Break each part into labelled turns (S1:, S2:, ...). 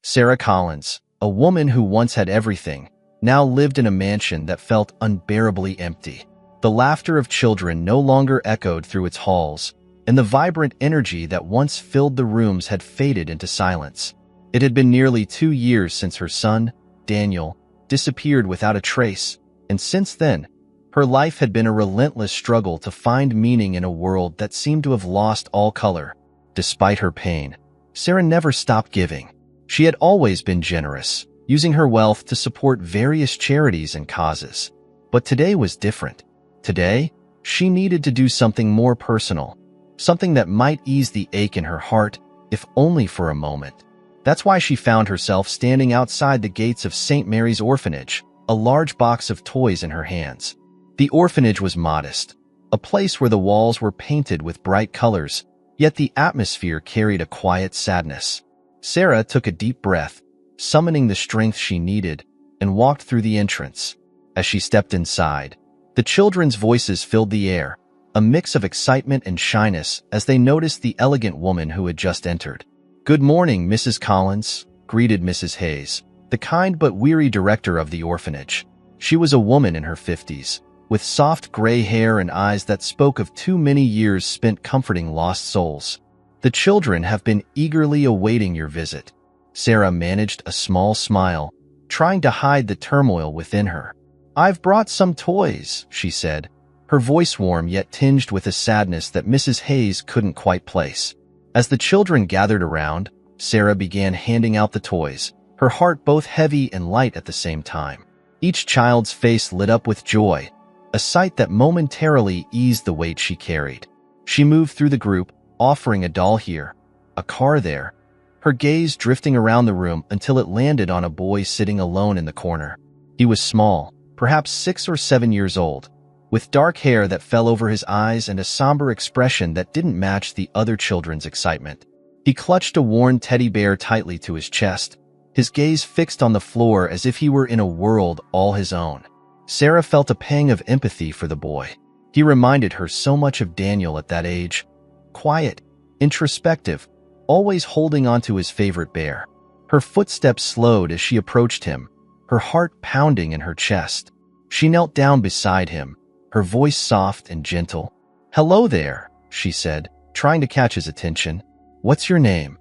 S1: Sarah Collins, a woman who once had everything, now lived in a mansion that felt unbearably empty. The laughter of children no longer echoed through its halls, and the vibrant energy that once filled the rooms had faded into silence. It had been nearly 2 years since her son, Daniel, disappeared without a trace, and since then, her life had been a relentless struggle to find meaning in a world that seemed to have lost all color. Despite her pain, Sarah never stopped giving. She had always been generous, using her wealth to support various charities and causes. But today was different. Today, she needed to do something more personal, something that might ease the ache in her heart, if only for a moment. That's why she found herself standing outside the gates of St. Mary's orphanage, a large box of toys in her hands. The orphanage was modest, a place where the walls were painted with bright colors, yet the atmosphere carried a quiet sadness. Sarah took a deep breath, summoning the strength she needed, and walked through the entrance. As she stepped inside, the children's voices filled the air, a mix of excitement and shyness as they noticed the elegant woman who had just entered. "Good morning, Mrs. Collins," greeted Mrs. Hayes, the kind but weary director of the orphanage. She was a woman in her 50s, with soft gray hair and eyes that spoke of too many years spent comforting lost souls. "The children have been eagerly awaiting your visit." Sarah managed a small smile, trying to hide the turmoil within her. "I've brought some toys," she said, her voice warm yet tinged with a sadness that Mrs. Hayes couldn't quite place. As the children gathered around, Sarah began handing out the toys, her heart both heavy and light at the same time. Each child's face lit up with joy, a sight that momentarily eased the weight she carried. She moved through the group, offering a doll here, a car there, her gaze drifting around the room until it landed on a boy sitting alone in the corner. He was small, perhaps 6 or 7 years old, with dark hair that fell over his eyes and a somber expression that didn't match the other children's excitement. He clutched a worn teddy bear tightly to his chest, his gaze fixed on the floor as if he were in a world all his own. Sarah felt a pang of empathy for the boy. He reminded her so much of Daniel at that age. Quiet, introspective, always holding onto his favorite bear. Her footsteps slowed as she approached him, her heart pounding in her chest. She knelt down beside him, her voice soft and gentle. "Hello there," she said, trying to catch his attention. "What's your name?"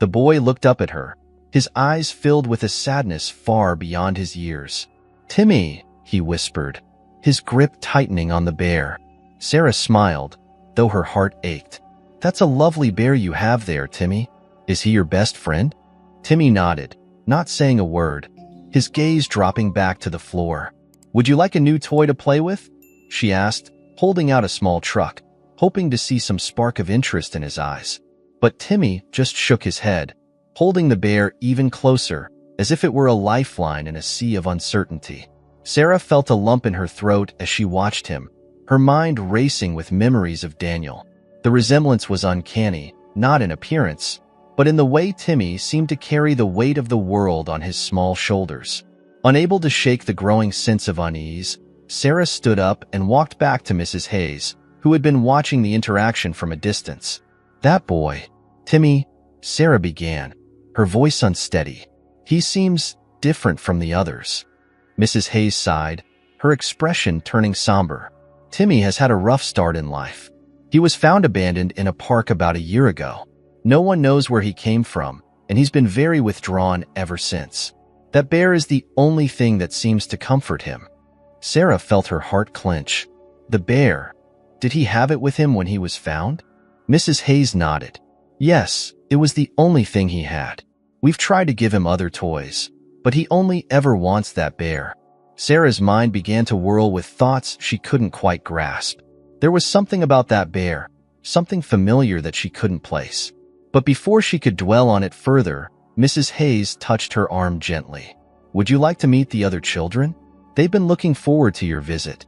S1: The boy looked up at her, his eyes filled with a sadness far beyond his years. "Timmy," he whispered, his grip tightening on the bear. Sarah smiled, though her heart ached. "That's a lovely bear you have there, Timmy. Is he your best friend?" Timmy nodded, not saying a word, his gaze dropping back to the floor. "Would you like a new toy to play with?" she asked, holding out a small truck, hoping to see some spark of interest in his eyes. But Timmy just shook his head, holding the bear even closer, as if it were a lifeline in a sea of uncertainty. Sarah felt a lump in her throat as she watched him, her mind racing with memories of Daniel. The resemblance was uncanny, not in appearance, but in the way Timmy seemed to carry the weight of the world on his small shoulders. Unable to shake the growing sense of unease, Sarah stood up and walked back to Mrs. Hayes, who had been watching the interaction from a distance. "That boy, Timmy," Sarah began, her voice unsteady. "He seems different from the others." Mrs. Hayes sighed, her expression turning somber. "Timmy has had a rough start in life. He was found abandoned in a park about a year ago. No one knows where he came from, and he's been very withdrawn ever since. That bear is the only thing that seems to comfort him." Sarah felt her heart clench. The bear, did he have it with him when he was found? Mrs. Hayes nodded. "Yes, it was the only thing he had. We've tried to give him other toys, but he only ever wants that bear." Sarah's mind began to whirl with thoughts she couldn't quite grasp. There was something about that bear, something familiar that she couldn't place. But before she could dwell on it further, Mrs. Hayes touched her arm gently. "Would you like to meet the other children? They've been looking forward to your visit."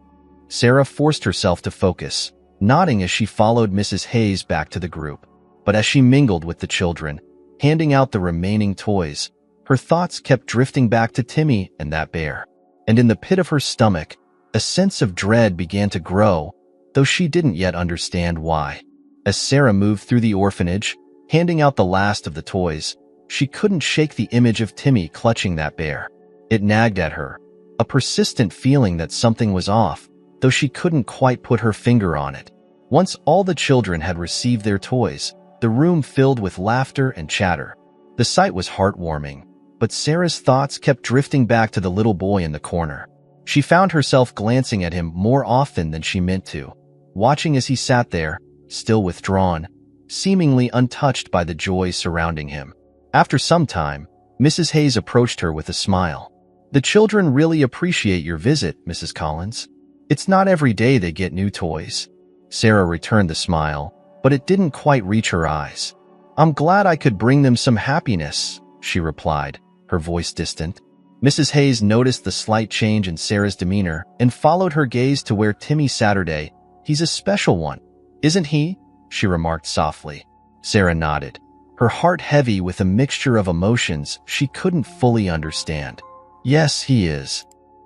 S1: Sarah forced herself to focus, nodding as she followed Mrs. Hayes back to the group. But as she mingled with the children, handing out the remaining toys, her thoughts kept drifting back to Timmy and that bear. And in the pit of her stomach, a sense of dread began to grow, though she didn't yet understand why. As Sarah moved through the orphanage, handing out the last of the toys, She couldn't shake the image of Timmy clutching that bear. It nagged at her, a persistent feeling that something was off, though she couldn't quite put her finger on it. Once all the children had received their toys, the room filled with laughter and chatter. The sight was heartwarming, but Sarah's thoughts kept drifting back to the little boy in the corner. She found herself glancing at him more often than she meant to, watching as he sat there, still withdrawn, seemingly untouched by the joy surrounding him. After some time, Mrs. Hayes approached her with a smile. "The children really appreciate your visit, Mrs. Collins. It's not every day they get new toys." Sarah returned the smile, but it didn't quite reach her eyes. "I'm glad I could bring them some happiness," she replied, her voice distant. Mrs. Hayes noticed the slight change in Sarah's demeanor and followed her gaze to where Timmy Saturday. "He's a special one, isn't he?" she remarked softly. Sarah nodded, her heart heavy with a mixture of emotions she couldn't fully understand. "Yes, he is."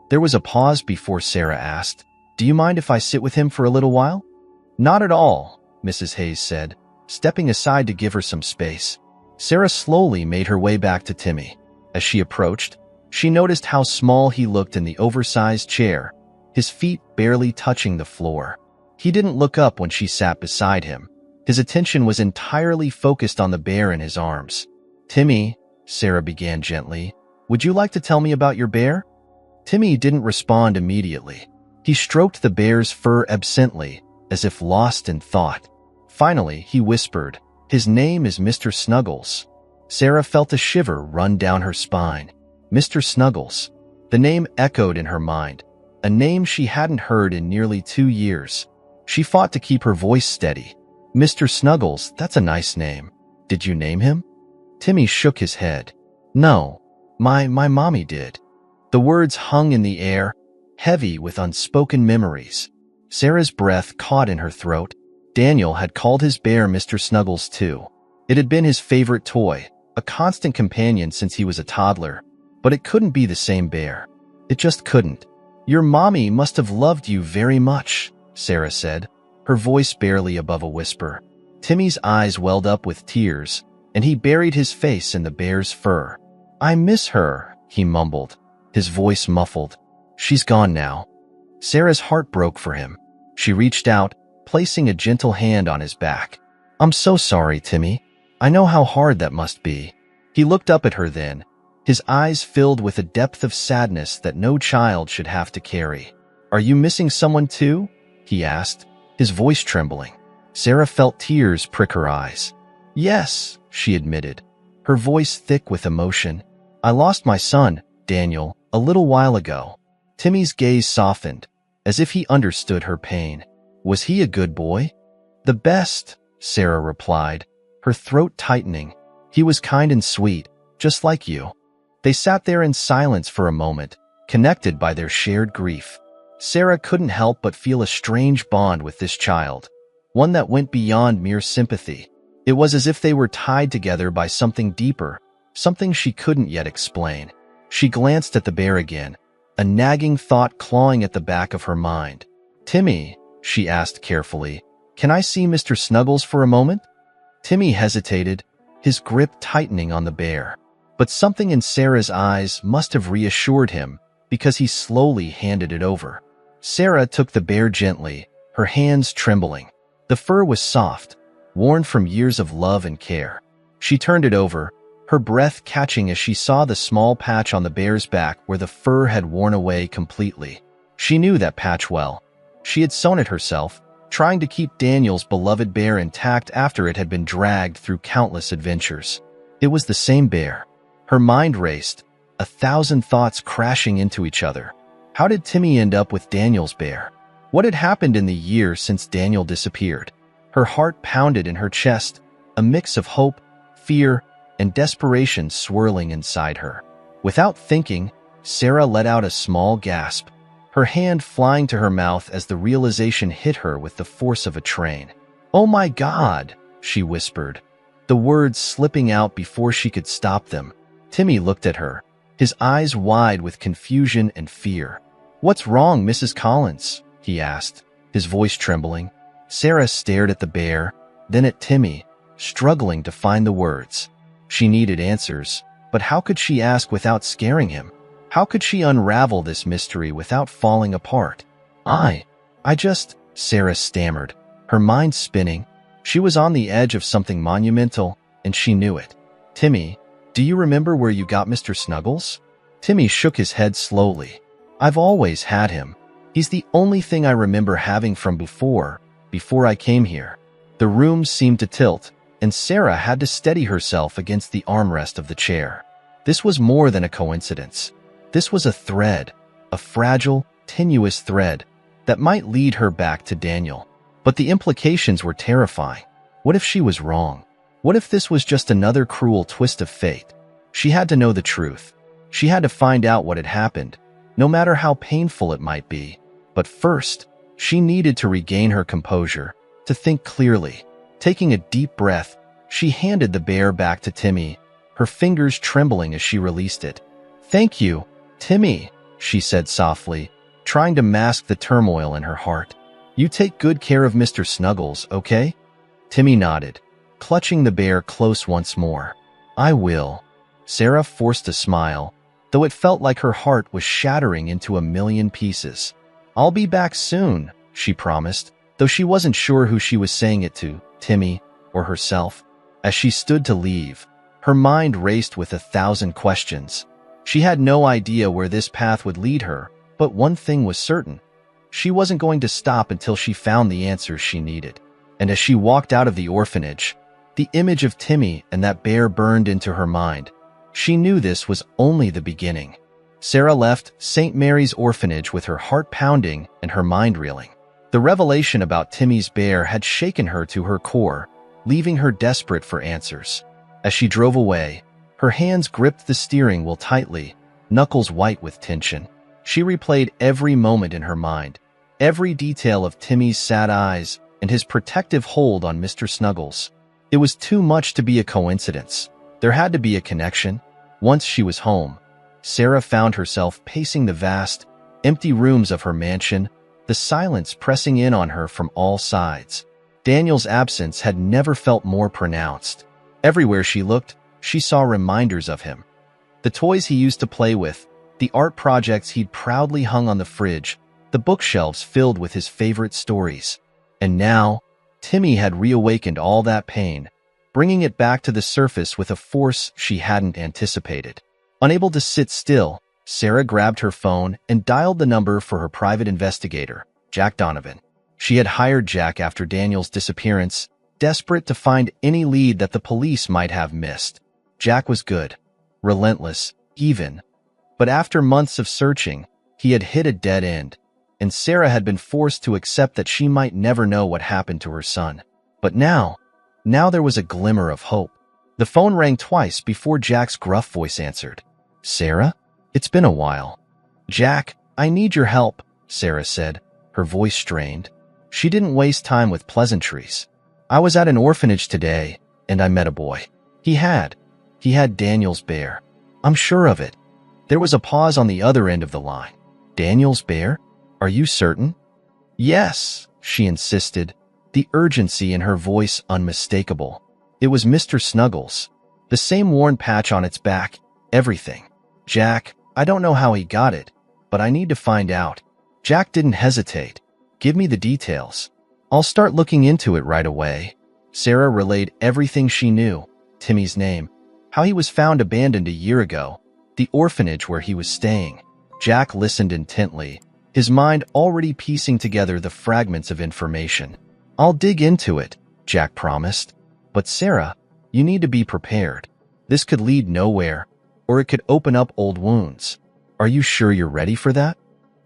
S1: There was a pause before Sarah asked, "Do you mind if I sit with him for a little while?" "Not at all," Mrs. Hayes said, stepping aside to give her some space. Sarah slowly made her way back to Timmy. As she approached, she noticed how small he looked in the oversized chair, his feet barely touching the floor. He didn't look up when she sat beside him. His attention was entirely focused on the bear in his arms. "Timmy," Sarah began gently, "would you like to tell me about your bear?" Timmy didn't respond immediately. He stroked the bear's fur absently, as if lost in thought. Finally, he whispered, "His name is Mr. Snuggles." Sarah felt a shiver run down her spine. Mr. Snuggles. The name echoed in her mind, a name she hadn't heard in nearly 2 years. She fought to keep her voice steady. "Mr. Snuggles, that's a nice name. Did you name him?" Timmy shook his head. "No, my mommy did." The words hung in the air, heavy with unspoken memories. Sarah's breath caught in her throat. Daniel had called his bear Mr. Snuggles too. It had been his favorite toy, a constant companion since he was a toddler. But it couldn't be the same bear. It just couldn't. "Your mommy must have loved you very much," Sarah said, her voice barely above a whisper. Timmy's eyes welled up with tears, and he buried his face in the bear's fur. "I miss her," he mumbled, his voice muffled. "She's gone now." Sarah's heart broke for him. She reached out, placing a gentle hand on his back. "I'm so sorry, Timmy. I know how hard that must be." He looked up at her then, his eyes filled with a depth of sadness that no child should have to carry. "Are you missing someone too?" he asked, his voice trembling. Sarah felt tears prick her eyes. "Yes," she admitted, her voice thick with emotion. "I lost my son, Daniel, a little while ago." Timmy's gaze softened, as if he understood her pain. "Was he a good boy?" "The best," Sarah replied, her throat tightening. "He was kind and sweet, just like you." They sat there in silence for a moment, connected by their shared grief. Sarah couldn't help but feel a strange bond with this child, one that went beyond mere sympathy. It was as if they were tied together by something deeper, something she couldn't yet explain. She glanced at the bear again, a nagging thought clawing at the back of her mind. "Timmy," she asked carefully, "can I see Mr. Snuggles for a moment?" Timmy hesitated, his grip tightening on the bear. But something in Sarah's eyes must have reassured him, because he slowly handed it over. Sarah took the bear gently, her hands trembling. The fur was soft, worn from years of love and care. She turned it over, her breath catching as she saw the small patch on the bear's back where the fur had worn away completely. She knew that patch well. She had sewn it herself, trying to keep Daniel's beloved bear intact after it had been dragged through countless adventures. It was the same bear. Her mind raced, 1,000 thoughts crashing into each other. How did Timmy end up with Daniel's bear? What had happened in the year since Daniel disappeared? Her heart pounded in her chest, a mix of hope, fear, and desperation swirling inside her. Without thinking, Sarah let out a small gasp, her hand flying to her mouth as the realization hit her with the force of a train. "Oh my God," she whispered, the words slipping out before she could stop them. Timmy looked at her, his eyes wide with confusion and fear. "What's wrong, Mrs. Collins?" he asked, his voice trembling. Sarah stared at the bear, then at Timmy, struggling to find the words. She needed answers, but how could she ask without scaring him? How could she unravel this mystery without falling apart? Sarah stammered, her mind spinning. She was on the edge of something monumental, and she knew it. Timmy, do you remember where you got Mr. Snuggles? Timmy shook his head slowly. I've always had him. He's the only thing I remember having from before I came here. The room seemed to tilt, and Sarah had to steady herself against the armrest of the chair. This was more than a coincidence. This was a thread, a fragile, tenuous thread that might lead her back to Daniel. But the implications were terrifying. What if she was wrong? What if this was just another cruel twist of fate? She had to know the truth. She had to find out what had happened, no matter how painful it might be. But first, she needed to regain her composure, to think clearly. Taking a deep breath, she handed the bear back to Timmy, her fingers trembling as she released it. "Thank you, Timmy," she said softly, trying to mask the turmoil in her heart. "You take good care of Mr. Snuggles, okay?" Timmy nodded, clutching the bear close once more. "I will." Sarah forced a smile, though it felt like her heart was shattering into a million pieces. "I'll be back soon," she promised, though she wasn't sure who she was saying it to, Timmy or herself. As she stood to leave, her mind raced with 1,000 questions. She had no idea where this path would lead her, but one thing was certain. She wasn't going to stop until she found the answers she needed. And as she walked out of the orphanage, the image of Timmy and that bear burned into her mind. She knew this was only the beginning. Sarah left St. Mary's Orphanage with her heart pounding and her mind reeling. The revelation about Timmy's bear had shaken her to her core, leaving her desperate for answers. As she drove away, her hands gripped the steering wheel tightly, knuckles white with tension. She replayed every moment in her mind, every detail of Timmy's sad eyes and his protective hold on Mr. Snuggles. It was too much to be a coincidence. There had to be a connection. Once she was home, Sarah found herself pacing the vast, empty rooms of her mansion, the silence pressing in on her from all sides. Daniel's absence had never felt more pronounced. Everywhere she looked, she saw reminders of him. The toys he used to play with, the art projects he'd proudly hung on the fridge, the bookshelves filled with his favorite stories. And now, Timmy had reawakened all that pain, bringing it back to the surface with a force she hadn't anticipated. Unable to sit still, Sarah grabbed her phone and dialed the number for her private investigator, Jack Donovan. She had hired Jack after Daniel's disappearance, desperate to find any lead that the police might have missed. Jack was good, relentless, even. But after months of searching, he had hit a dead end, and Sarah had been forced to accept that she might never know what happened to her son. But now there was a glimmer of hope. The phone rang twice before Jack's gruff voice answered. "Sarah? It's been a while." "Jack, I need your help," Sarah said, her voice strained. She didn't waste time with pleasantries. "I was at an orphanage today, and I met a boy. He had Daniel's bear. I'm sure of it." There was a pause on the other end of the line. "Daniel's bear? Are you certain?" "Yes," she insisted, the urgency in her voice unmistakable. It was Mr. Snuggles. The same worn patch on its back, everything. "Jack, I don't know how he got it, but I need to find out." Jack didn't hesitate. "Give me the details. I'll start looking into it right away." Sarah relayed everything she knew. Timmy's name, how he was found abandoned a year ago, the orphanage where he was staying. Jack listened intently, his mind already piecing together the fragments of information. "I'll dig into it," Jack promised. "But Sarah, you need to be prepared. This could lead nowhere, or it could open up old wounds. Are you sure you're ready for that?"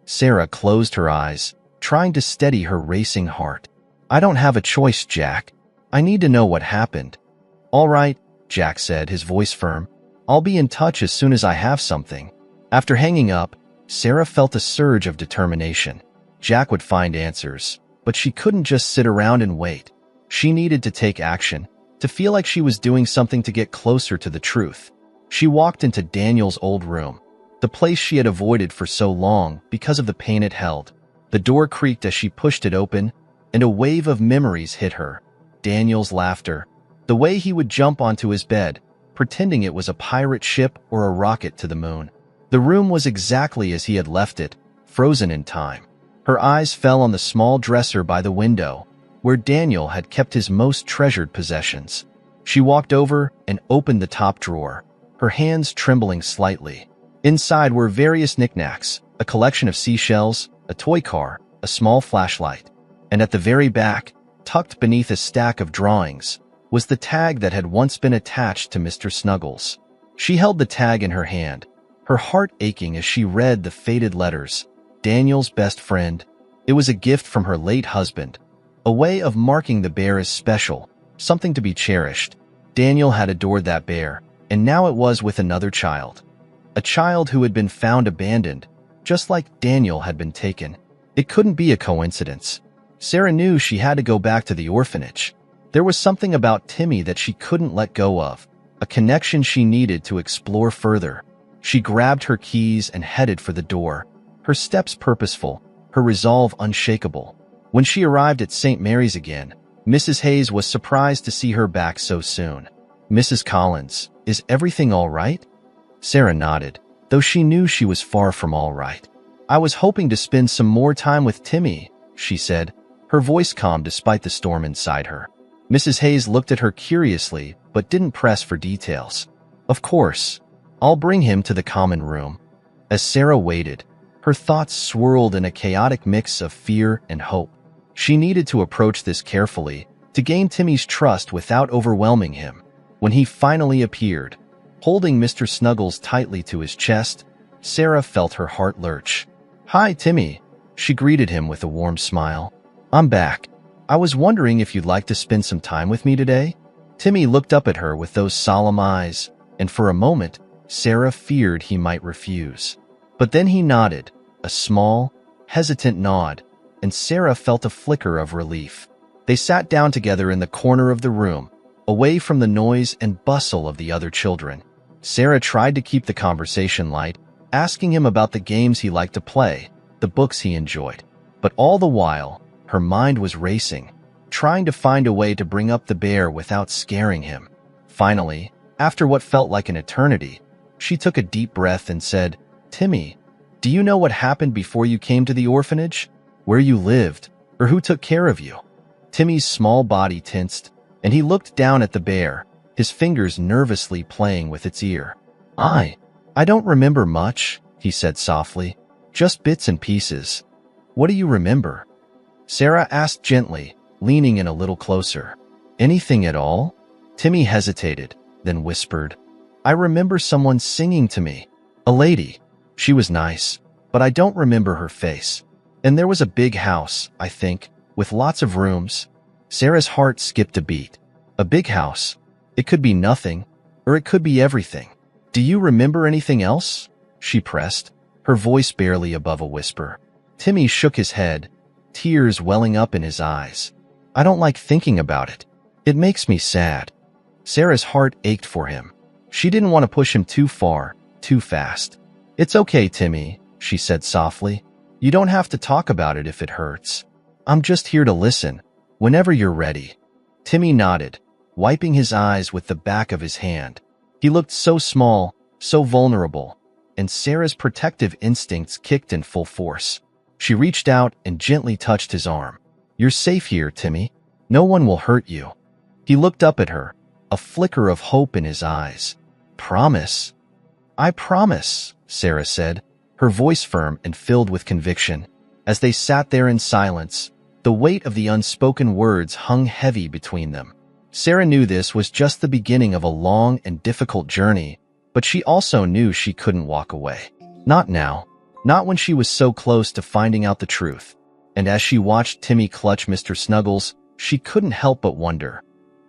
S1: Sarah closed her eyes, trying to steady her racing heart. "I don't have a choice, Jack. I need to know what happened." "All right," Jack said, his voice firm. "I'll be in touch as soon as I have something." After hanging up, Sarah felt a surge of determination. Jack would find answers, but she couldn't just sit around and wait. She needed to take action, to feel like she was doing something to get closer to the truth. She walked into Daniel's old room, the place she had avoided for so long because of the pain it held. The door creaked as she pushed it open, and a wave of memories hit her. Daniel's laughter, the way he would jump onto his bed, pretending it was a pirate ship or a rocket to the moon. The room was exactly as he had left it, frozen in time. Her eyes fell on the small dresser by the window, where Daniel had kept his most treasured possessions. She walked over and opened the top drawer, her hands trembling slightly. Inside were various knickknacks, a collection of seashells, a toy car, a small flashlight. And at the very back, tucked beneath a stack of drawings, was the tag that had once been attached to Mr. Snuggles. She held the tag in her hand, her heart aching as she read the faded letters. Daniel's best friend. It was a gift from her late husband, a way of marking the bear as special, something to be cherished. Daniel had adored that bear, and now it was with another child. A child who had been found abandoned, just like Daniel had been taken. It couldn't be a coincidence. Sarah knew she had to go back to the orphanage. There was something about Timmy that she couldn't let go of, a connection she needed to explore further. She grabbed her keys and headed for the door, her steps purposeful, her resolve unshakable. When she arrived at St. Mary's again, Mrs. Hayes was surprised to see her back so soon. "Mrs. Collins, is everything all right?" Sarah nodded, though she knew she was far from all right. "I was hoping to spend some more time with Timmy," she said, her voice calm despite the storm inside her. Mrs. Hayes looked at her curiously but didn't press for details. "Of course. I'll bring him to the common room." As Sarah waited, her thoughts swirled in a chaotic mix of fear and hope. She needed to approach this carefully, to gain Timmy's trust without overwhelming him. When he finally appeared, holding Mr. Snuggles tightly to his chest, Sarah felt her heart lurch. "Hi, Timmy," she greeted him with a warm smile. "I'm back. I was wondering if you'd like to spend some time with me today?" Timmy looked up at her with those solemn eyes, and for a moment, Sarah feared he might refuse. But then he nodded, a small, hesitant nod, and Sarah felt a flicker of relief. They sat down together in the corner of the room, away from the noise and bustle of the other children. Sarah tried to keep the conversation light, asking him about the games he liked to play, the books he enjoyed. But all the while, her mind was racing, trying to find a way to bring up the bear without scaring him. Finally, after what felt like an eternity, she took a deep breath and said, "Timmy, do you know what happened before you came to the orphanage? Where you lived, or who took care of you?" Timmy's small body tensed, and he looked down at the bear, his fingers nervously playing with its ear. I don't remember much," he said softly. "Just bits and pieces." "What do you remember?" Sarah asked gently, leaning in a little closer. "Anything at all?" Timmy hesitated, then whispered, "I remember someone singing to me. A lady. She was nice, but I don't remember her face. And there was a big house, I think, with lots of rooms." Sarah's heart skipped a beat. A big house. It could be nothing, or it could be everything. "Do you remember anything else?" she pressed, her voice barely above a whisper. Timmy shook his head, tears welling up in his eyes. "I don't like thinking about it. It makes me sad." Sarah's heart ached for him. She didn't want to push him too far, too fast. "It's okay, Timmy," she said softly. "You don't have to talk about it if it hurts. I'm just here to listen, whenever you're ready." Timmy nodded, wiping his eyes with the back of his hand. He looked so small, so vulnerable, and Sarah's protective instincts kicked in full force. She reached out and gently touched his arm. "You're safe here, Timmy. No one will hurt you." He looked up at her, a flicker of hope in his eyes. "Promise?" "I promise," Sarah said, her voice firm and filled with conviction. As they sat there in silence, the weight of the unspoken words hung heavy between them. Sarah knew this was just the beginning of a long and difficult journey, but she also knew she couldn't walk away. Not now. Not when she was so close to finding out the truth. And as she watched Timmy clutch Mr. Snuggles, she couldn't help but wonder.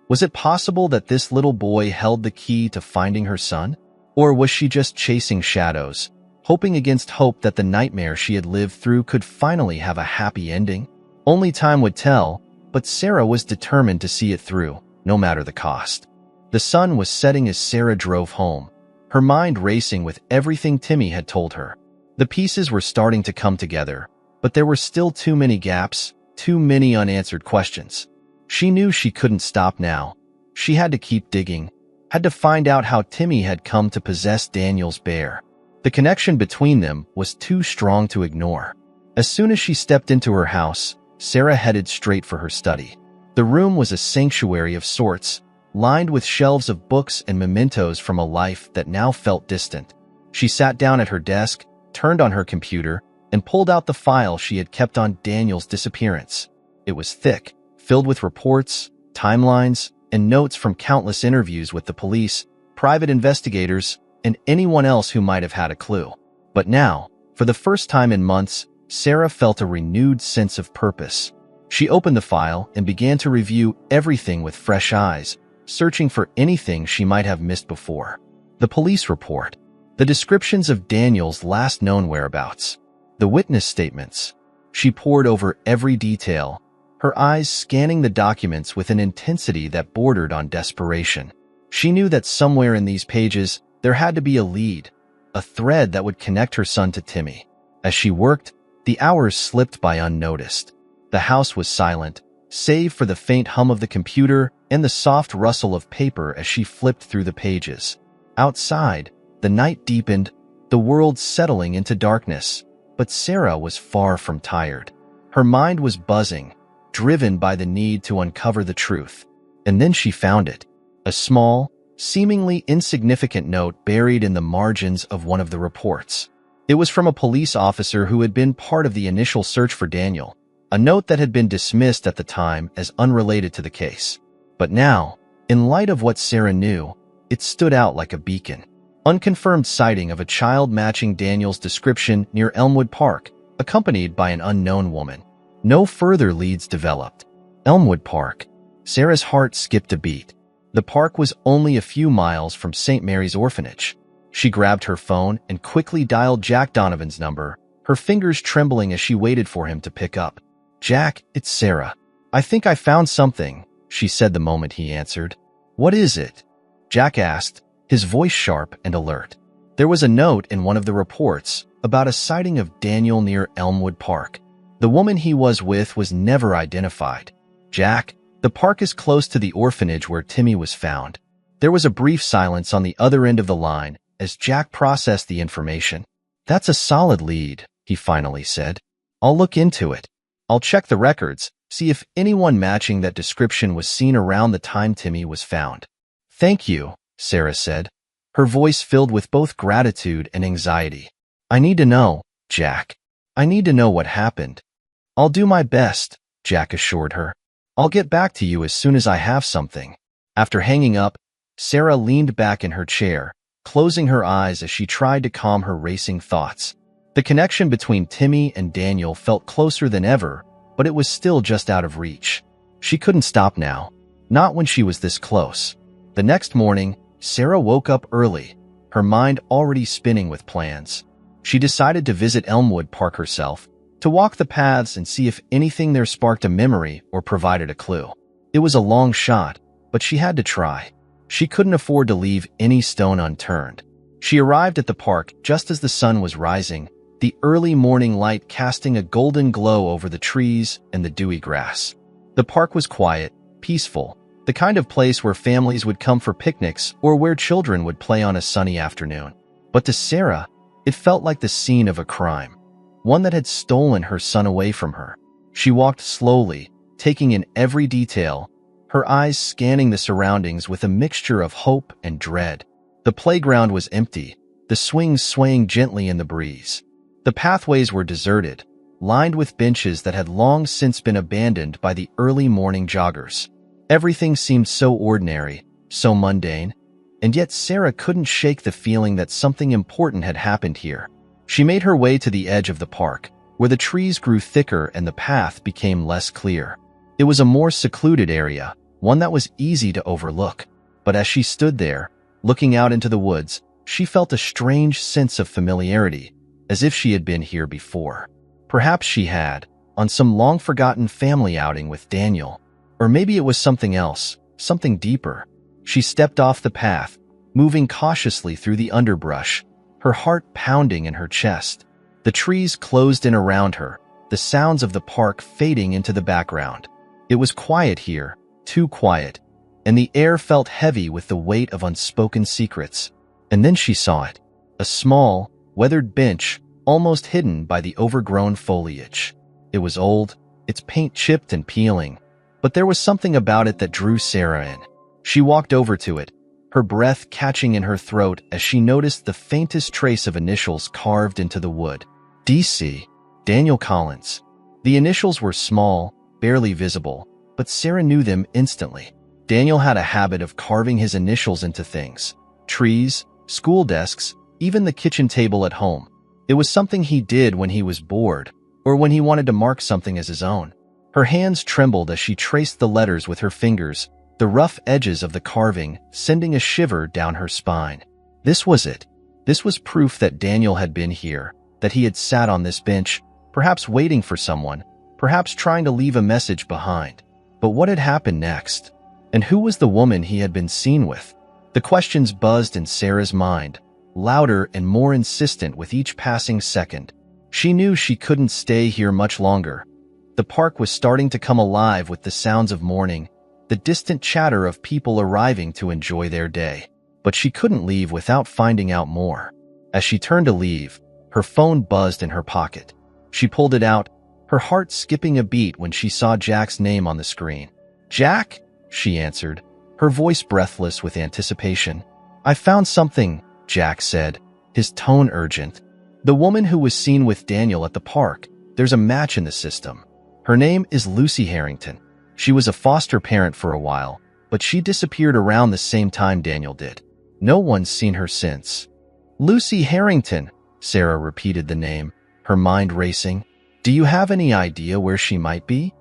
S1: Was it possible that this little boy held the key to finding her son? Or was she just chasing shadows, hoping against hope that the nightmare she had lived through could finally have a happy ending? Only time would tell, but Sarah was determined to see it through, no matter the cost. The sun was setting as Sarah drove home, her mind racing with everything Timmy had told her. The pieces were starting to come together, but there were still too many gaps, too many unanswered questions. She knew she couldn't stop now. She had to keep digging, had to find out how Timmy had come to possess Daniel's bear. The connection between them was too strong to ignore. As soon as she stepped into her house, Sarah headed straight for her study. The room was a sanctuary of sorts, lined with shelves of books and mementos from a life that now felt distant. She sat down at her desk, turned on her computer, and pulled out the file she had kept on Daniel's disappearance. It was thick, filled with reports, timelines, and notes from countless interviews with the police, private investigators, and anyone else who might have had a clue. But now, for the first time in months, Sarah felt a renewed sense of purpose. She opened the file and began to review everything with fresh eyes, searching for anything she might have missed before. The police report, the descriptions of Daniel's last known whereabouts, the witness statements. She pored over every detail, her eyes scanning the documents with an intensity that bordered on desperation. She knew that somewhere in these pages there had to be a lead, a thread that would connect her son to Timmy. As she worked, the hours slipped by unnoticed. The house was silent, save for the faint hum of the computer and the soft rustle of paper as she flipped through the pages. Outside, the night deepened, the world settling into darkness, but Sarah was far from tired. Her mind was buzzing, driven by the need to uncover the truth. And then she found it. A small, seemingly insignificant note buried in the margins of one of the reports. It was from a police officer who had been part of the initial search for Daniel, a note that had been dismissed at the time as unrelated to the case. But now, in light of what Sarah knew, it stood out like a beacon. Unconfirmed sighting of a child matching Daniel's description near Elmwood Park, accompanied by an unknown woman. No further leads developed. Elmwood Park. Sarah's heart skipped a beat. The park was only a few miles from St. Mary's orphanage. She grabbed her phone and quickly dialed Jack Donovan's number, her fingers trembling as she waited for him to pick up. "Jack, it's Sarah. I think I found something," she said the moment he answered. "What is it?" Jack asked, his voice sharp and alert. There was a note in one of the reports about a sighting of Daniel near Elmwood Park. The woman he was with was never identified. "Jack, the park is close to the orphanage where Timmy was found." There was a brief silence on the other end of the line as Jack processed the information. "That's a solid lead," he finally said. "I'll look into it. I'll check the records, see if anyone matching that description was seen around the time Timmy was found." "Thank you," Sarah said, her voice filled with both gratitude and anxiety. "I need to know, Jack. I need to know what happened." "I'll do my best," Jack assured her. "I'll get back to you as soon as I have something." After hanging up, Sarah leaned back in her chair, closing her eyes as she tried to calm her racing thoughts. The connection between Timmy and Daniel felt closer than ever, but it was still just out of reach. She couldn't stop now, not when she was this close. The next morning, Sarah woke up early, her mind already spinning with plans. She decided to visit Elmwood Park herself, to walk the paths and see if anything there sparked a memory or provided a clue. It was a long shot, but she had to try. She couldn't afford to leave any stone unturned. She arrived at the park just as the sun was rising, the early morning light casting a golden glow over the trees and the dewy grass. The park was quiet, peaceful, the kind of place where families would come for picnics or where children would play on a sunny afternoon. But to Sarah, it felt like the scene of a crime, one that had stolen her son away from her. She walked slowly, taking in every detail, her eyes scanning the surroundings with a mixture of hope and dread. The playground was empty, the swings swaying gently in the breeze. The pathways were deserted, lined with benches that had long since been abandoned by the early morning joggers. Everything seemed so ordinary, so mundane, and yet Sarah couldn't shake the feeling that something important had happened here. She made her way to the edge of the park, where the trees grew thicker and the path became less clear. It was a more secluded area, one that was easy to overlook. But as she stood there, looking out into the woods, she felt a strange sense of familiarity, as if she had been here before. Perhaps she had, on some long-forgotten family outing with Daniel. Or maybe it was something else, something deeper. She stepped off the path, moving cautiously through the underbrush, her heart pounding in her chest. The trees closed in around her, the sounds of the park fading into the background. It was quiet here, too quiet, and the air felt heavy with the weight of unspoken secrets. And then she saw it. A small, weathered bench, almost hidden by the overgrown foliage. It was old, its paint chipped and peeling, but there was something about it that drew Sarah in. She walked over to it, her breath catching in her throat as she noticed the faintest trace of initials carved into the wood. DC, Daniel Collins. The initials were small, barely visible, but Sarah knew them instantly. Daniel had a habit of carving his initials into things. Trees, school desks, even the kitchen table at home. It was something he did when he was bored, or when he wanted to mark something as his own. Her hands trembled as she traced the letters with her fingers, the rough edges of the carving sending a shiver down her spine. This was it. This was proof that Daniel had been here, that he had sat on this bench, perhaps waiting for someone, perhaps trying to leave a message behind. But what had happened next? And who was the woman he had been seen with? The questions buzzed in Sarah's mind, louder and more insistent with each passing second. She knew she couldn't stay here much longer. The park was starting to come alive with the sounds of morning, the distant chatter of people arriving to enjoy their day. But she couldn't leave without finding out more. As she turned to leave, her phone buzzed in her pocket. She pulled it out, her heart skipping a beat when she saw Jack's name on the screen. "Jack?" she answered, her voice breathless with anticipation. "I found something," Jack said, his tone urgent. "The woman who was seen with Daniel at the park, there's a match in the system. Her name is Lucy Harrington. She was a foster parent for a while, but she disappeared around the same time Daniel did. No one's seen her since." "Lucy Harrington," Sarah repeated the name, her mind racing. "Do you have any idea where she might be?"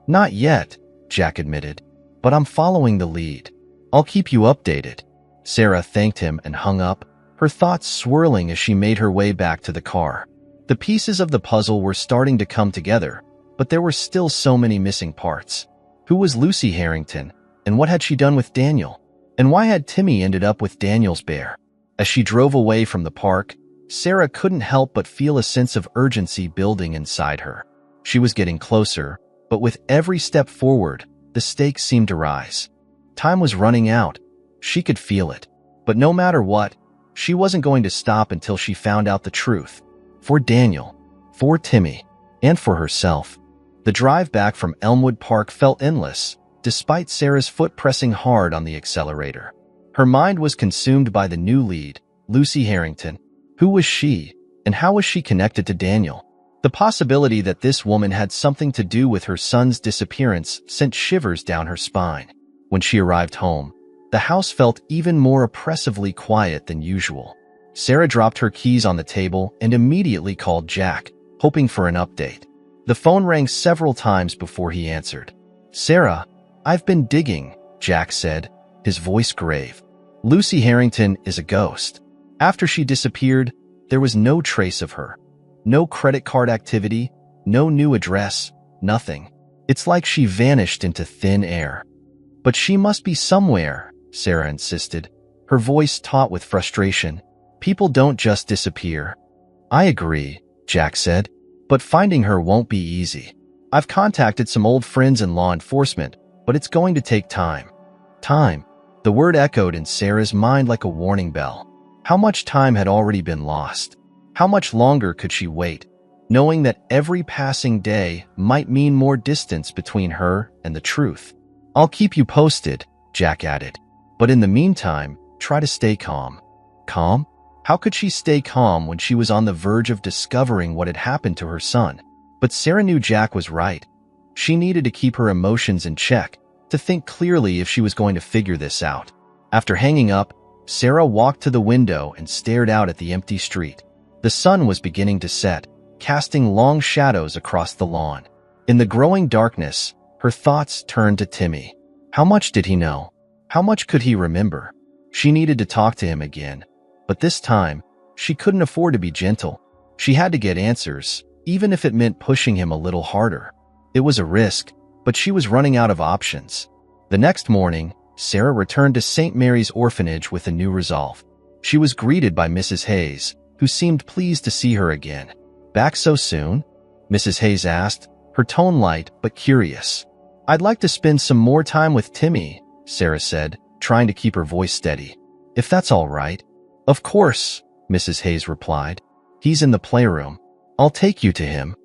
S1: "Not yet," Jack admitted, "but I'm following the lead. I'll keep you updated." Sarah thanked him and hung up, her thoughts swirling as she made her way back to the car. The pieces of the puzzle were starting to come together, but there were still so many missing parts. Who was Lucy Harrington, and what had she done with Daniel? And why had Timmy ended up with Daniel's bear? As she drove away from the park, Sarah couldn't help but feel a sense of urgency building inside her. She was getting closer, but with every step forward, the stakes seemed to rise. Time was running out. She could feel it. But no matter what, she wasn't going to stop until she found out the truth. For Daniel, for Timmy, and for herself. The drive back from Elmwood Park felt endless, despite Sarah's foot pressing hard on the accelerator. Her mind was consumed by the new lead, Lucy Harrington. Who was she, and how was she connected to Daniel? The possibility that this woman had something to do with her son's disappearance sent shivers down her spine. When she arrived home, the house felt even more oppressively quiet than usual. Sarah dropped her keys on the table and immediately called Jack, hoping for an update. The phone rang several times before he answered. "Sarah, I've been digging," Jack said, his voice grave. "Lucy Harrington is a ghost. After she disappeared, there was no trace of her. No credit card activity, no new address, nothing. It's like she vanished into thin air." "But she must be somewhere," Sarah insisted, her voice taut with frustration. "People don't just disappear." "I agree," Jack said, "but finding her won't be easy. I've contacted some old friends in law enforcement, but it's going to take time." Time. The word echoed in Sarah's mind like a warning bell. How much time had already been lost? How much longer could she wait, knowing that every passing day might mean more distance between her and the truth? "I'll keep you posted," Jack added. "But in the meantime, try to stay calm." Calm? How could she stay calm when she was on the verge of discovering what had happened to her son? But Sarah knew Jack was right. She needed to keep her emotions in check, to think clearly if she was going to figure this out. After hanging up, Sarah walked to the window and stared out at the empty street. The sun was beginning to set, casting long shadows across the lawn. In the growing darkness, her thoughts turned to Timmy. How much did he know? How much could he remember? She needed to talk to him again. But this time, she couldn't afford to be gentle. She had to get answers, even if it meant pushing him a little harder. It was a risk, but she was running out of options. The next morning, Sarah returned to St. Mary's Orphanage with a new resolve. She was greeted by Mrs. Hayes, who seemed pleased to see her again. "Back so soon?" Mrs. Hayes asked, her tone light but curious. "I'd like to spend some more time with Timmy," Sarah said, trying to keep her voice steady. If that's all right. Of course, Mrs. Hayes replied. He's in the playroom. I'll take you to him.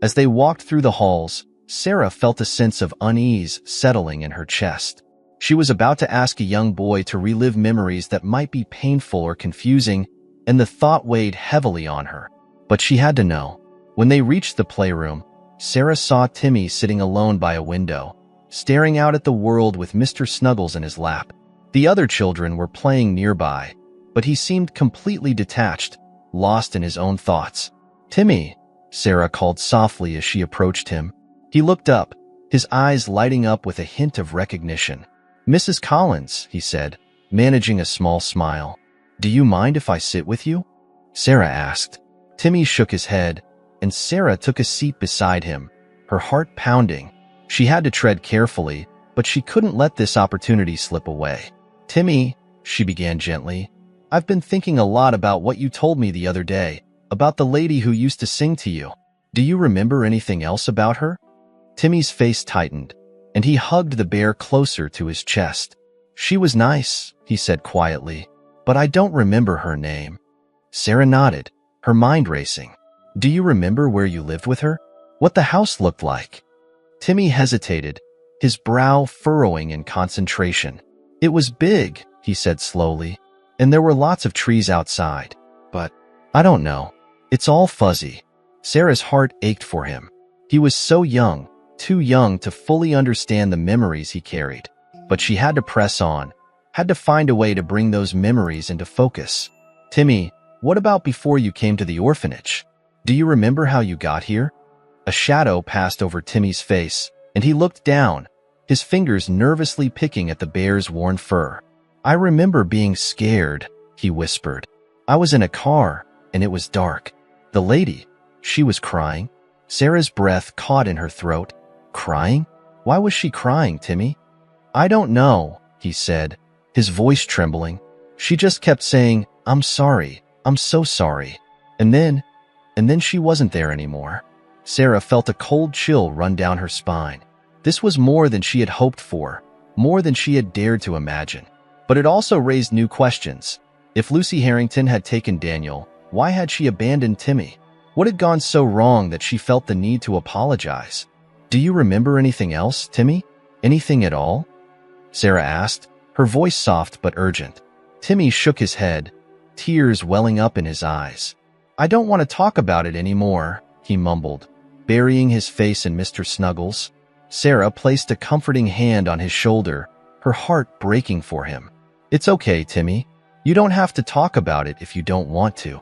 S1: As they walked through the halls, Sarah felt a sense of unease settling in her chest. She was about to ask a young boy to relive memories that might be painful or confusing, and the thought weighed heavily on her. But she had to know. When they reached the playroom, Sarah saw Timmy sitting alone by a window, staring out at the world with Mr. Snuggles in his lap. The other children were playing nearby, but he seemed completely detached, lost in his own thoughts. "Timmy," Sarah called softly as she approached him. He looked up, his eyes lighting up with a hint of recognition. "Mrs. Collins," he said, managing a small smile. "Do you mind if I sit with you?" Sarah asked. Timmy shook his head, and Sarah took a seat beside him, her heart pounding. She had to tread carefully, but she couldn't let this opportunity slip away. "Timmy," she began gently, "I've been thinking a lot about what you told me the other day, about the lady who used to sing to you. Do you remember anything else about her?" Timmy's face tightened, and he hugged the bear closer to his chest. "She was nice," he said quietly, "but I don't remember her name." Sarah nodded, her mind racing. "Do you remember where you lived with her? What the house looked like?" Timmy hesitated, his brow furrowing in concentration. "It was big," he said slowly, "and there were lots of trees outside. But I don't know. It's all fuzzy." Sarah's heart ached for him. He was so young, too young to fully understand the memories he carried. But she had to press on, had to find a way to bring those memories into focus. "Timmy, what about before you came to the orphanage? Do you remember how you got here?" A shadow passed over Timmy's face, and he looked down, his fingers nervously picking at the bear's worn fur. "I remember being scared," he whispered. "I was in a car, and it was dark. The lady, she was crying." Sarah's breath caught in her throat. "Crying? Why was she crying, Timmy?" "I don't know," he said, his voice trembling. "She just kept saying, 'I'm sorry, I'm so sorry.' And then she wasn't there anymore." Sarah felt a cold chill run down her spine. This was more than she had hoped for, more than she had dared to imagine. But it also raised new questions. If Lucy Harrington had taken Daniel, why had she abandoned Timmy? What had gone so wrong that she felt the need to apologize? "Do you remember anything else, Timmy? Anything at all?" Sarah asked, her voice soft but urgent. Timmy shook his head, tears welling up in his eyes. "I don't want to talk about it anymore," he mumbled, burying his face in Mr. Snuggles. Sarah placed a comforting hand on his shoulder, her heart breaking for him. "It's okay, Timmy. You don't have to talk about it if you don't want to."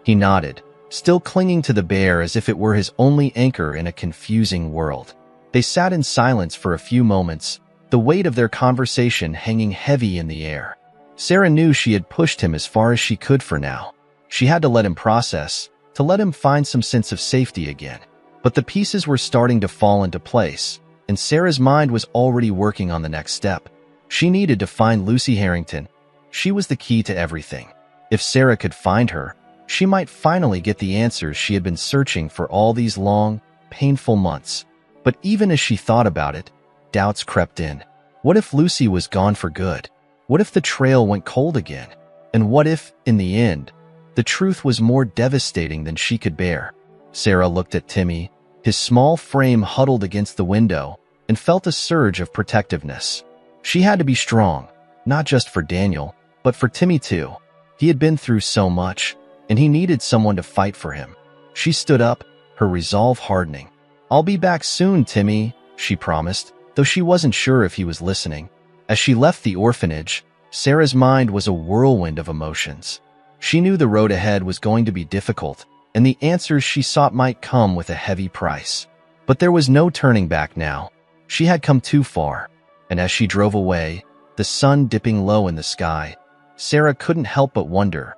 S1: He nodded, still clinging to the bear as if it were his only anchor in a confusing world. They sat in silence for a few moments, the weight of their conversation hanging heavy in the air. Sarah knew she had pushed him as far as she could for now. She had to let him process, to let him find some sense of safety again. But the pieces were starting to fall into place, and Sarah's mind was already working on the next step. She needed to find Lucy Harrington. She was the key to everything. If Sarah could find her, she might finally get the answers she had been searching for all these long, painful months. But even as she thought about it, doubts crept in. What if Lucy was gone for good? What if the trail went cold again? And what if, in the end, the truth was more devastating than she could bear? Sarah looked at Timmy, his small frame huddled against the window, and felt a surge of protectiveness. She had to be strong, not just for Daniel, but for Timmy too. He had been through so much, and he needed someone to fight for him. She stood up, her resolve hardening. "I'll be back soon, Timmy," she promised, though she wasn't sure if he was listening. As she left the orphanage, Sarah's mind was a whirlwind of emotions. She knew the road ahead was going to be difficult, and the answers she sought might come with a heavy price. But there was no turning back now. She had come too far, and as she drove away, the sun dipping low in the sky, Sarah couldn't help but wonder,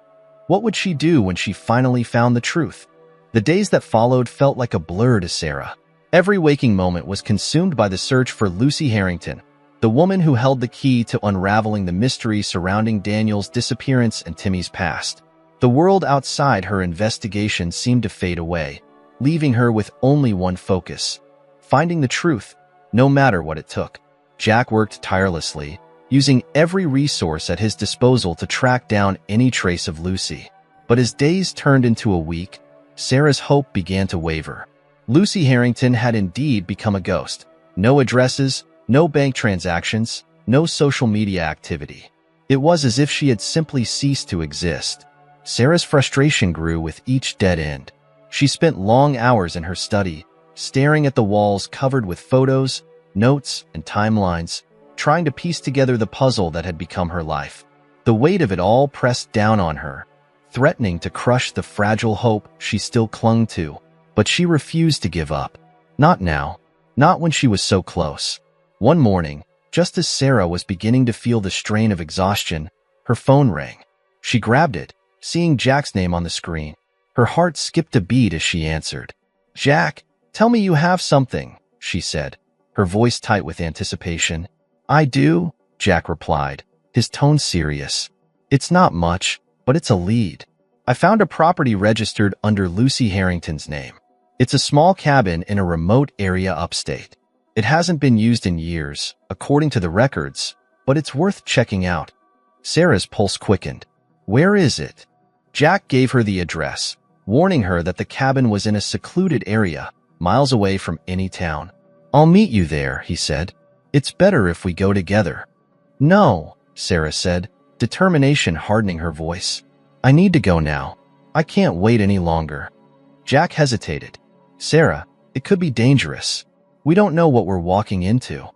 S1: what would she do when she finally found the truth? The days that followed felt like a blur to Sarah. Every waking moment was consumed by the search for Lucy Harrington, the woman who held the key to unraveling the mystery surrounding Daniel's disappearance and Timmy's past. The world outside her investigation seemed to fade away, leaving her with only one focus: finding the truth, no matter what it took. Jack worked tirelessly, using every resource at his disposal to track down any trace of Lucy. But as days turned into a week, Sarah's hope began to waver. Lucy Harrington had indeed become a ghost. No addresses, no bank transactions, no social media activity. It was as if she had simply ceased to exist. Sarah's frustration grew with each dead end. She spent long hours in her study, staring at the walls covered with photos, notes, and timelines, trying to piece together the puzzle that had become her life. The weight of it all pressed down on her, threatening to crush the fragile hope she still clung to. But she refused to give up. Not now. Not when she was so close. One morning, just as Sarah was beginning to feel the strain of exhaustion, her phone rang. She grabbed it, seeing Jack's name on the screen. Her heart skipped a beat as she answered. "Jack, tell me you have something," she said, her voice tight with anticipation. "I do," Jack replied, his tone serious. "It's not much, but it's a lead. I found a property registered under Lucy Harrington's name. It's a small cabin in a remote area upstate. It hasn't been used in years, according to the records, but it's worth checking out." Sarah's pulse quickened. "Where is it?" Jack gave her the address, warning her that the cabin was in a secluded area, miles away from any town. "I'll meet you there," he said. "It's better if we go together." "No," Sarah said, determination hardening her voice. "I need to go now. I can't wait any longer." Jack hesitated. "Sarah, it could be dangerous. We don't know what we're walking into."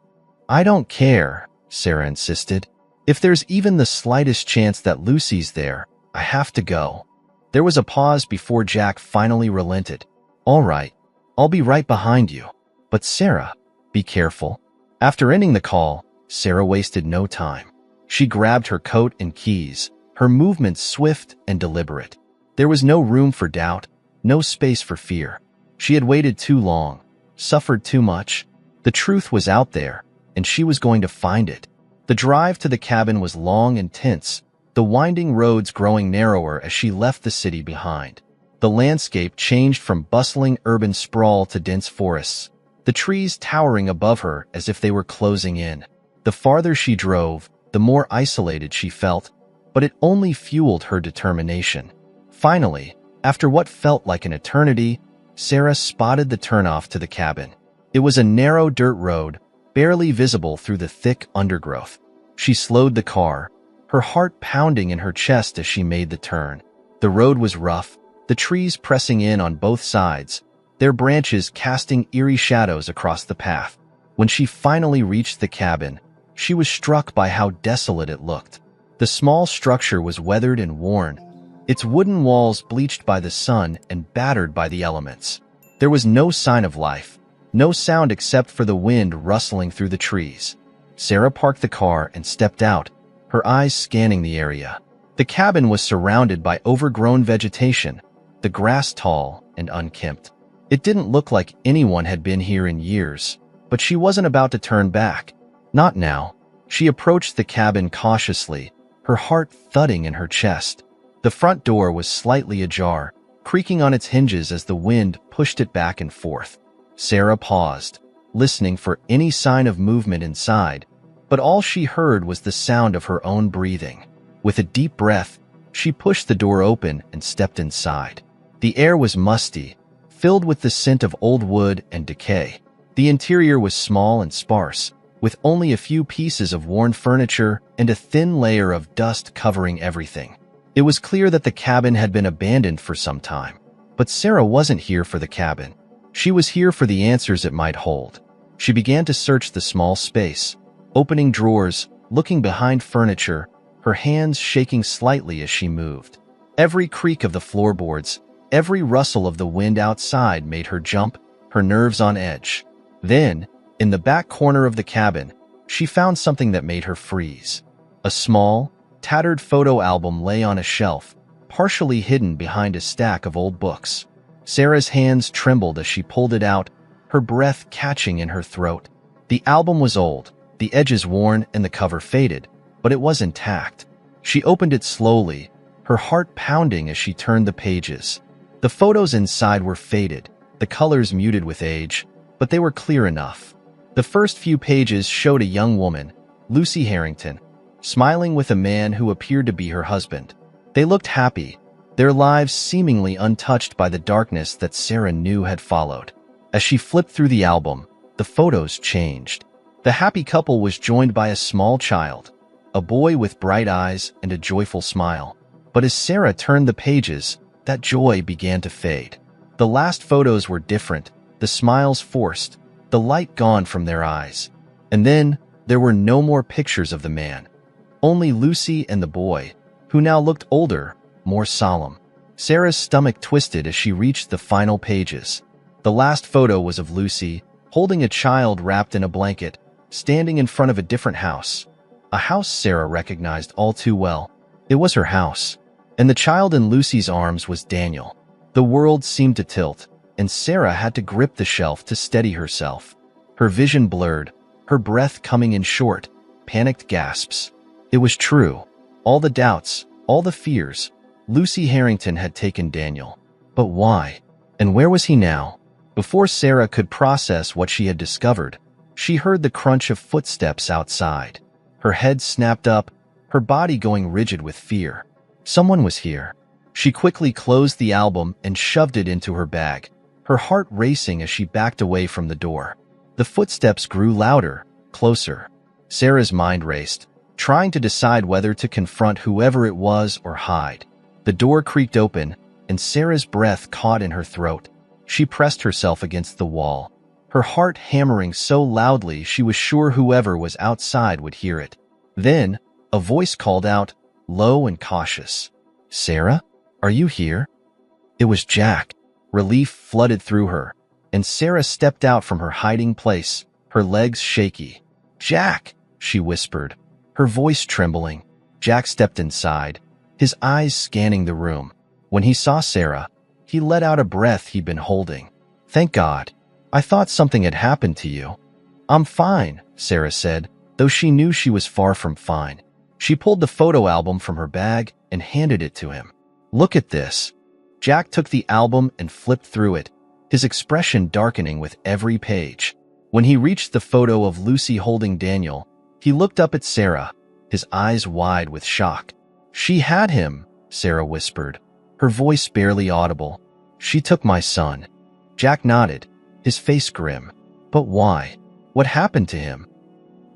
S1: "I don't care," Sarah insisted. "If there's even the slightest chance that Lucy's there, I have to go." There was a pause before Jack finally relented. "All right, I'll be right behind you. But Sarah, be careful." After ending the call, Sarah wasted no time. She grabbed her coat and keys, her movements swift and deliberate. There was no room for doubt, no space for fear. She had waited too long, suffered too much. The truth was out there, and she was going to find it. The drive to the cabin was long and tense, the winding roads growing narrower as she left the city behind. The landscape changed from bustling urban sprawl to dense forests, the trees towering above her as if they were closing in. The farther she drove, the more isolated she felt, but it only fueled her determination. Finally, after what felt like an eternity, Sarah spotted the turnoff to the cabin. It was a narrow dirt road, barely visible through the thick undergrowth. She slowed the car, her heart pounding in her chest as she made the turn. The road was rough, the trees pressing in on both sides, their branches casting eerie shadows across the path. When she finally reached the cabin, she was struck by how desolate it looked. The small structure was weathered and worn, its wooden walls bleached by the sun and battered by the elements. There was no sign of life, no sound except for the wind rustling through the trees. Sarah parked the car and stepped out, her eyes scanning the area. The cabin was surrounded by overgrown vegetation, the grass tall and unkempt. It didn't look like anyone had been here in years, but she wasn't about to turn back. Not now. She approached the cabin cautiously, her heart thudding in her chest. The front door was slightly ajar, creaking on its hinges as the wind pushed it back and forth. Sarah paused, listening for any sign of movement inside, but all she heard was the sound of her own breathing. With a deep breath, she pushed the door open and stepped inside. The air was musty, filled with the scent of old wood and decay. The interior was small and sparse, with only a few pieces of worn furniture and a thin layer of dust covering everything. It was clear that the cabin had been abandoned for some time, but Sarah wasn't here for the cabin. She was here for the answers it might hold. She began to search the small space, opening drawers, looking behind furniture, her hands shaking slightly as she moved. Every creak of the floorboards, every rustle of the wind outside made her jump, her nerves on edge. Then, in the back corner of the cabin, she found something that made her freeze. A small, tattered photo album lay on a shelf, partially hidden behind a stack of old books. Sarah's hands trembled as she pulled it out, her breath catching in her throat. The album was old, the edges worn and the cover faded, but it was intact. She opened it slowly, her heart pounding as she turned the pages. The photos inside were faded, the colors muted with age, but they were clear enough. The first few pages showed a young woman, Lucy Harrington, smiling with a man who appeared to be her husband. They looked happy, their lives seemingly untouched by the darkness that Sarah knew had followed. As she flipped through the album, the photos changed. The happy couple was joined by a small child, a boy with bright eyes and a joyful smile. But as Sarah turned the pages, that joy began to fade. The last photos were different, the smiles forced, the light gone from their eyes. And then, there were no more pictures of the man. Only Lucy and the boy, who now looked older, more solemn. Sarah's stomach twisted as she reached the final pages. The last photo was of Lucy, holding a child wrapped in a blanket, standing in front of a different house. A house Sarah recognized all too well. It was her house. And the child in Lucy's arms was Daniel. The world seemed to tilt, and Sarah had to grip the shelf to steady herself. Her vision blurred, her breath coming in short, panicked gasps. It was true. All the doubts, all the fears. Lucy Harrington had taken Daniel. But why? And where was he now? Before Sarah could process what she had discovered, she heard the crunch of footsteps outside. Her head snapped up, her body going rigid with fear. Someone was here. She quickly closed the album and shoved it into her bag, her heart racing as she backed away from the door. The footsteps grew louder, closer. Sarah's mind raced, trying to decide whether to confront whoever it was or hide. The door creaked open, and Sarah's breath caught in her throat. She pressed herself against the wall, her heart hammering so loudly she was sure whoever was outside would hear it. Then, a voice called out, low and cautious. "Sarah, are you here?" It was Jack. Relief flooded through her, and Sarah stepped out from her hiding place, her legs shaky. "Jack," she whispered, her voice trembling. Jack stepped inside, his eyes scanning the room. When he saw Sarah, he let out a breath he'd been holding. "Thank God. I thought something had happened to you." "I'm fine," Sarah said, though she knew she was far from fine. She pulled the photo album from her bag and handed it to him. "Look at this." Jack took the album and flipped through it, his expression darkening with every page. When he reached the photo of Lucy holding Daniel, he looked up at Sarah, his eyes wide with shock. "She had him," Sarah whispered, her voice barely audible. "She took my son." Jack nodded, his face grim. "But why? What happened to him?"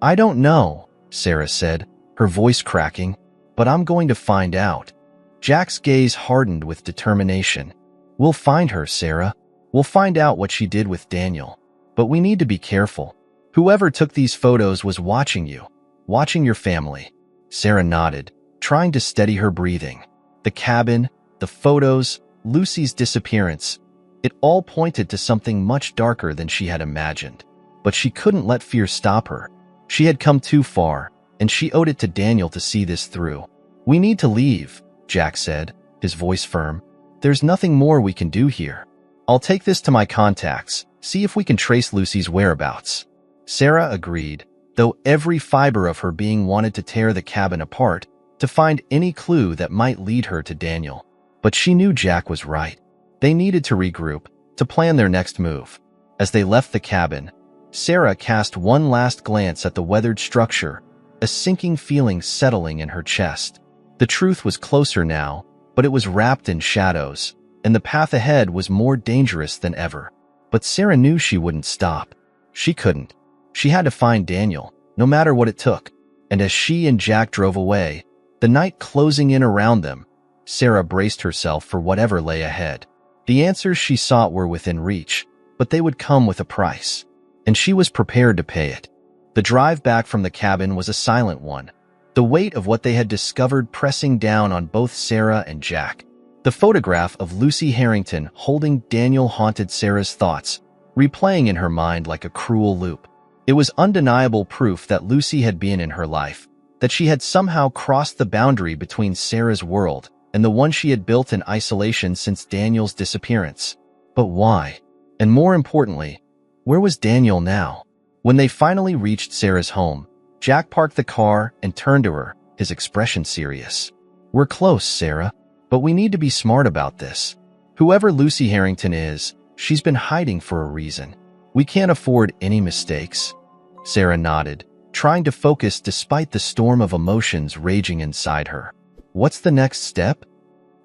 S1: "I don't know," Sarah said, her voice cracking, "but I'm going to find out." Jack's gaze hardened with determination. "We'll find her, Sarah. We'll find out what she did with Daniel. But we need to be careful. Whoever took these photos was watching you, watching your family." Sarah nodded, trying to steady her breathing. The cabin, the photos, Lucy's disappearance, it all pointed to something much darker than she had imagined. But she couldn't let fear stop her. She had come too far, and she owed it to Daniel to see this through. "We need to leave," Jack said, his voice firm. "There's nothing more we can do here. I'll take this to my contacts, see if we can trace Lucy's whereabouts." Sarah agreed, though every fiber of her being wanted to tear the cabin apart, to find any clue that might lead her to Daniel. But she knew Jack was right. They needed to regroup, to plan their next move. As they left the cabin, Sarah cast one last glance at the weathered structure, a sinking feeling settling in her chest. The truth was closer now, but it was wrapped in shadows, and the path ahead was more dangerous than ever. But Sarah knew she wouldn't stop. She couldn't. She had to find Daniel, no matter what it took. And as she and Jack drove away, the night closing in around them, Sarah braced herself for whatever lay ahead. The answers she sought were within reach, but they would come with a price. And she was prepared to pay it. The drive back from the cabin was a silent one, the weight of what they had discovered pressing down on both Sarah and Jack. The photograph of Lucy Harrington holding Daniel haunted Sarah's thoughts, replaying in her mind like a cruel loop. It was undeniable proof that Lucy had been in her life, that she had somehow crossed the boundary between Sarah's world and the one she had built in isolation since Daniel's disappearance. But why? And more importantly, where was Daniel now? When they finally reached Sarah's home, Jack parked the car and turned to her, his expression serious. "We're close, Sarah, but we need to be smart about this. Whoever Lucy Harrington is, she's been hiding for a reason. We can't afford any mistakes." Sarah nodded, trying to focus despite the storm of emotions raging inside her. What's the next step?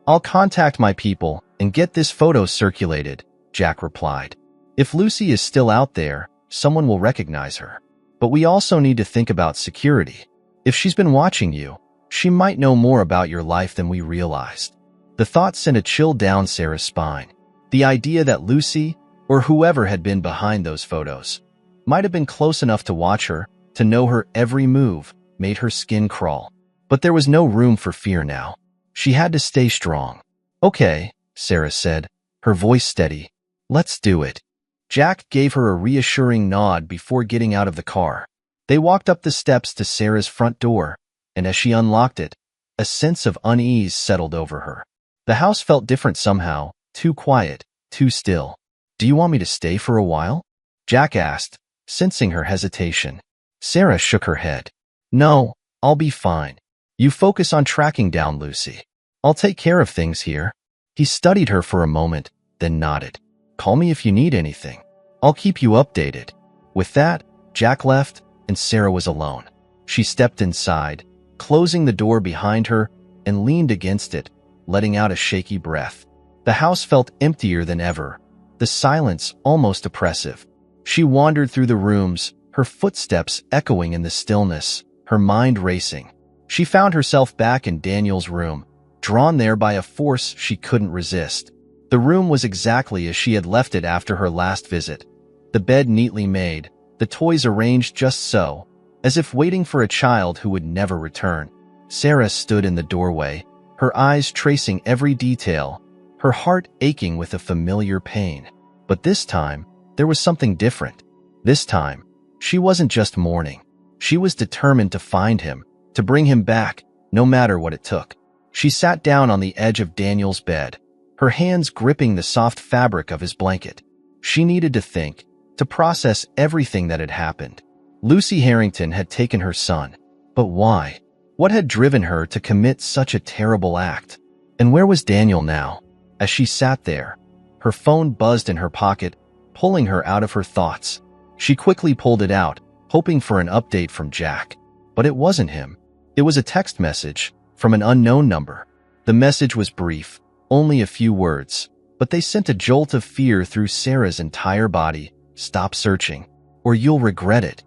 S1: I'll contact my people and get this photo circulated, Jack replied. If Lucy is still out there, someone will recognize her. But we also need to think about security. If she's been watching you, she might know more about your life than we realized. The thought sent a chill down Sarah's spine. The idea that Lucy, or whoever had been behind those photos, might have been close enough to watch her, to know her every move, made her skin crawl. But there was no room for fear now. She had to stay strong. Okay, Sarah said, her voice steady. Let's do it. Jack gave her a reassuring nod before getting out of the car. They walked up the steps to Sarah's front door, and as she unlocked it, a sense of unease settled over her. The house felt different somehow, too quiet, too still. Do you want me to stay for a while? Jack asked, sensing her hesitation. Sarah shook her head. No, I'll be fine. You focus on tracking down Lucy. I'll take care of things here. He studied her for a moment, then nodded. Call me if you need anything. I'll keep you updated. With that, Jack left, and Sarah was alone. She stepped inside, closing the door behind her, and leaned against it, letting out a shaky breath. The house felt emptier than ever, the silence almost oppressive. She wandered through the rooms, her footsteps echoing in the stillness, her mind racing. She found herself back in Daniel's room, drawn there by a force she couldn't resist. The room was exactly as she had left it after her last visit. The bed neatly made, the toys arranged just so, as if waiting for a child who would never return. Sarah stood in the doorway, her eyes tracing every detail, her heart aching with a familiar pain. But this time, there was something different. This time, she wasn't just mourning. She was determined to find him, to bring him back, no matter what it took. She sat down on the edge of Daniel's bed, her hands gripping the soft fabric of his blanket. She needed to think, to process everything that had happened. Lucy Harrington had taken her son. But why? What had driven her to commit such a terrible act? And where was Daniel now? As she sat there, her phone buzzed in her pocket, pulling her out of her thoughts. She quickly pulled it out, hoping for an update from Jack. But it wasn't him. It was a text message from an unknown number. The message was brief, only a few words, but they sent a jolt of fear through Sarah's entire body. Stop searching, or you'll regret it.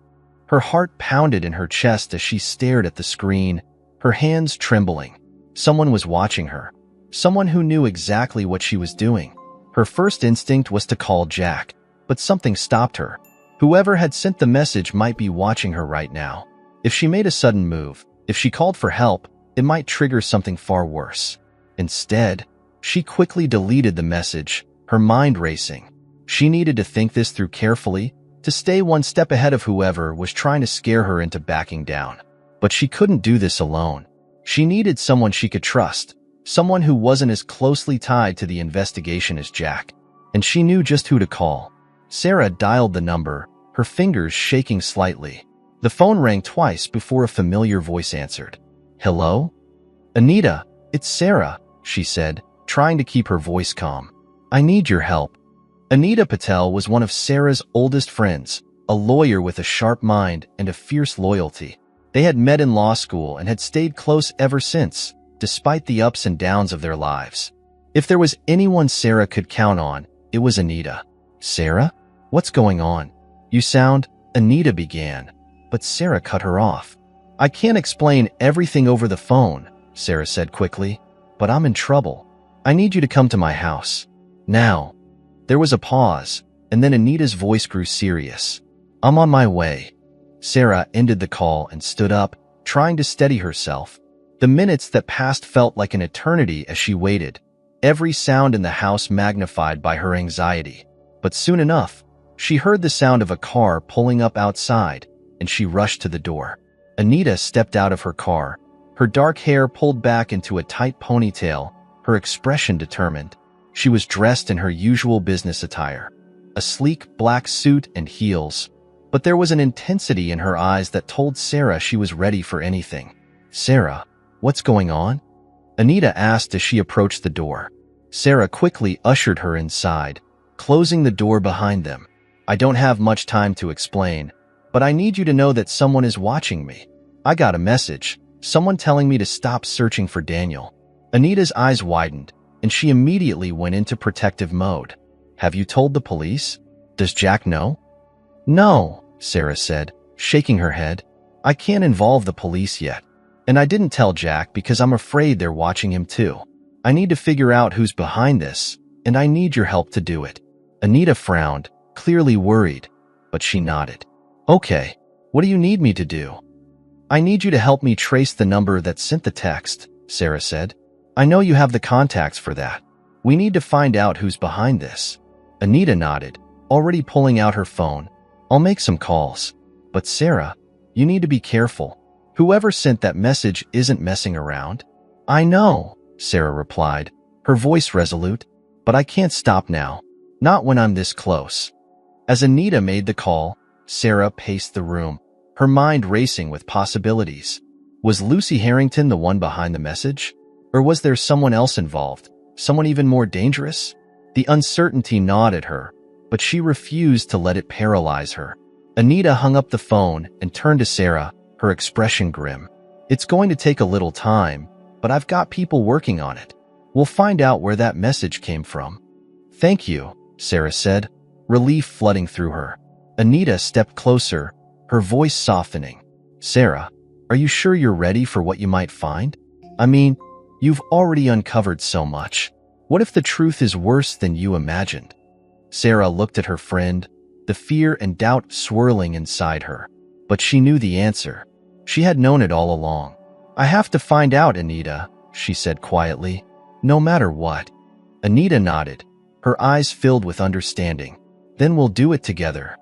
S1: Her heart pounded in her chest as she stared at the screen, her hands trembling. Someone was watching her. Someone who knew exactly what she was doing. Her first instinct was to call Jack, but something stopped her. Whoever had sent the message might be watching her right now. If she made a sudden move, if she called for help, it might trigger something far worse. Instead, she quickly deleted the message, her mind racing. She needed to think this through carefully, to stay one step ahead of whoever was trying to scare her into backing down. But she couldn't do this alone. She needed someone she could trust, someone who wasn't as closely tied to the investigation as Jack. And she knew just who to call. Sarah dialed the number, her fingers shaking slightly. The phone rang twice before a familiar voice answered. Hello? Anita, it's Sarah, she said, trying to keep her voice calm. I need your help. Anita Patel was one of Sarah's oldest friends, a lawyer with a sharp mind and a fierce loyalty. They had met in law school and had stayed close ever since, despite the ups and downs of their lives. If there was anyone Sarah could count on, it was Anita. Sarah? What's going on? You sound, Anita began, but Sarah cut her off. I can't explain everything over the phone, Sarah said quickly, but I'm in trouble. I need you to come to my house. Now. There was a pause, and then Anita's voice grew serious. I'm on my way. Sarah ended the call and stood up, trying to steady herself. The minutes that passed felt like an eternity as she waited, every sound in the house magnified by her anxiety. But soon enough, she heard the sound of a car pulling up outside, and she rushed to the door. Anita stepped out of her car, her dark hair pulled back into a tight ponytail, her expression determined. She was dressed in her usual business attire, a sleek black suit and heels, but there was an intensity in her eyes that told Sarah she was ready for anything. Sarah, what's going on? Anita asked as she approached the door. Sarah quickly ushered her inside, closing the door behind them. I don't have much time to explain. But I need you to know that someone is watching me. I got a message. Someone telling me to stop searching for Daniel. Anita's eyes widened, and she immediately went into protective mode. Have you told the police? Does Jack know? No, Sarah said, shaking her head. I can't involve the police yet. And I didn't tell Jack because I'm afraid they're watching him too. I need to figure out who's behind this, and I need your help to do it. Anita frowned, clearly worried, but she nodded. Okay, what do you need me to do? I need you to help me trace the number that sent the text, Sarah said. I know you have the contacts for that. We need to find out who's behind this. Anita nodded, already pulling out her phone. I'll make some calls. But Sarah, you need to be careful. Whoever sent that message isn't messing around. I know, Sarah replied, her voice resolute, but I can't stop now. Not when I'm this close. As Anita made the call, Sarah paced the room, her mind racing with possibilities. Was Lucy Harrington the one behind the message? Or was there someone else involved, someone even more dangerous? The uncertainty gnawed at her, but she refused to let it paralyze her. Anita hung up the phone and turned to Sarah, her expression grim. It's going to take a little time, but I've got people working on it. We'll find out where that message came from. Thank you, Sarah said, relief flooding through her. Anita stepped closer, her voice softening. Sarah, are you sure you're ready for what you might find? I mean, you've already uncovered so much. What if the truth is worse than you imagined? Sarah looked at her friend, the fear and doubt swirling inside her. But she knew the answer. She had known it all along. I have to find out, Anita, she said quietly. No matter what. Anita nodded, her eyes filled with understanding. Then we'll do it together.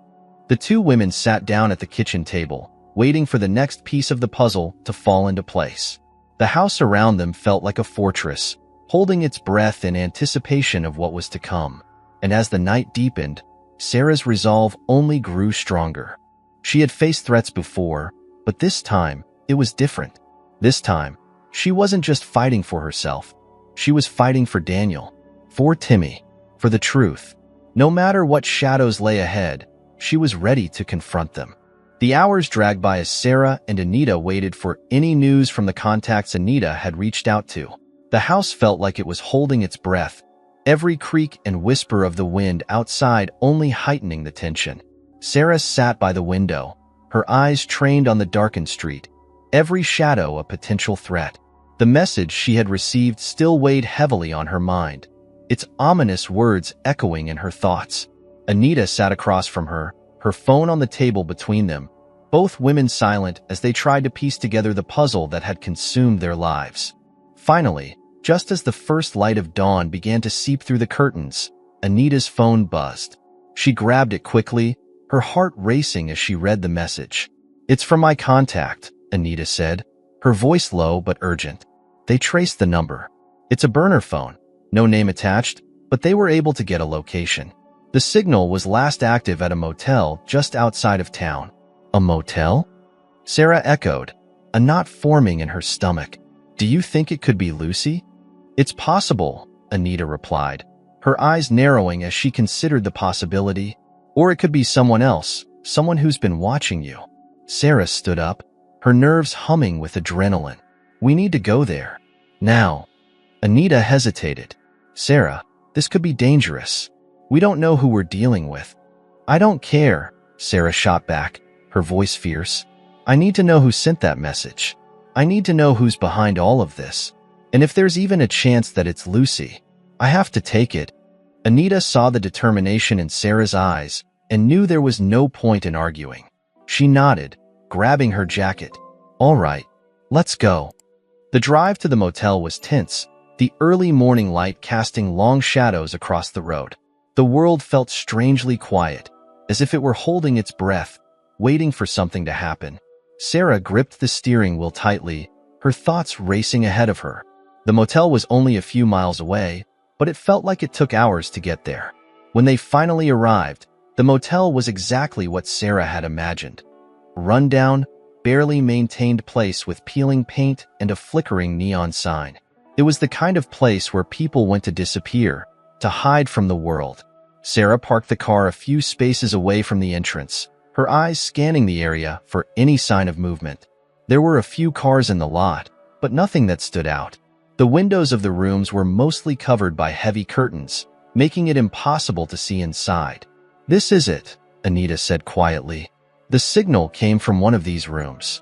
S1: The two women sat down at the kitchen table, waiting for the next piece of the puzzle to fall into place. The house around them felt like a fortress, holding its breath in anticipation of what was to come. And as the night deepened, Sarah's resolve only grew stronger. She had faced threats before, but this time, it was different. This time, she wasn't just fighting for herself. She was fighting for Daniel, for Timmy, for the truth. No matter what shadows lay ahead, she was ready to confront them. The hours dragged by as Sarah and Anita waited for any news from the contacts Anita had reached out to. The house felt like it was holding its breath, every creak and whisper of the wind outside only heightening the tension. Sarah sat by the window, her eyes trained on the darkened street, every shadow a potential threat. The message she had received still weighed heavily on her mind, its ominous words echoing in her thoughts. Anita sat across from her, her phone on the table between them, both women silent as they tried to piece together the puzzle that had consumed their lives. Finally, just as the first light of dawn began to seep through the curtains, Anita's phone buzzed. She grabbed it quickly, her heart racing as she read the message. It's from my contact, Anita said, her voice low but urgent. They traced the number. It's a burner phone, no name attached, but they were able to get a location. The signal was last active at a motel just outside of town. A motel? Sarah echoed, a knot forming in her stomach. Do you think it could be Lucy? It's possible, Anita replied, her eyes narrowing as she considered the possibility. Or it could be someone else, someone who's been watching you. Sarah stood up, her nerves humming with adrenaline. We need to go there. Now. Anita hesitated. Sarah, this could be dangerous. We don't know who we're dealing with. I don't care, Sarah shot back, her voice fierce. I need to know who sent that message. I need to know who's behind all of this. And if there's even a chance that it's Lucy, I have to take it. Anita saw the determination in Sarah's eyes and knew there was no point in arguing. She nodded, grabbing her jacket. All right, let's go. The drive to the motel was tense, the early morning light casting long shadows across the road. The world felt strangely quiet, as if it were holding its breath, waiting for something to happen. Sarah gripped the steering wheel tightly, her thoughts racing ahead of her. The motel was only a few miles away, but it felt like it took hours to get there. When they finally arrived, the motel was exactly what Sarah had imagined. Run-down, barely maintained place with peeling paint and a flickering neon sign. It was the kind of place where people went to disappear, to hide from the world. Sarah parked the car a few spaces away from the entrance, her eyes scanning the area for any sign of movement. There were a few cars in the lot, but nothing that stood out. The windows of the rooms were mostly covered by heavy curtains, making it impossible to see inside. "This is it," Anita said quietly. "The signal came from one of these rooms."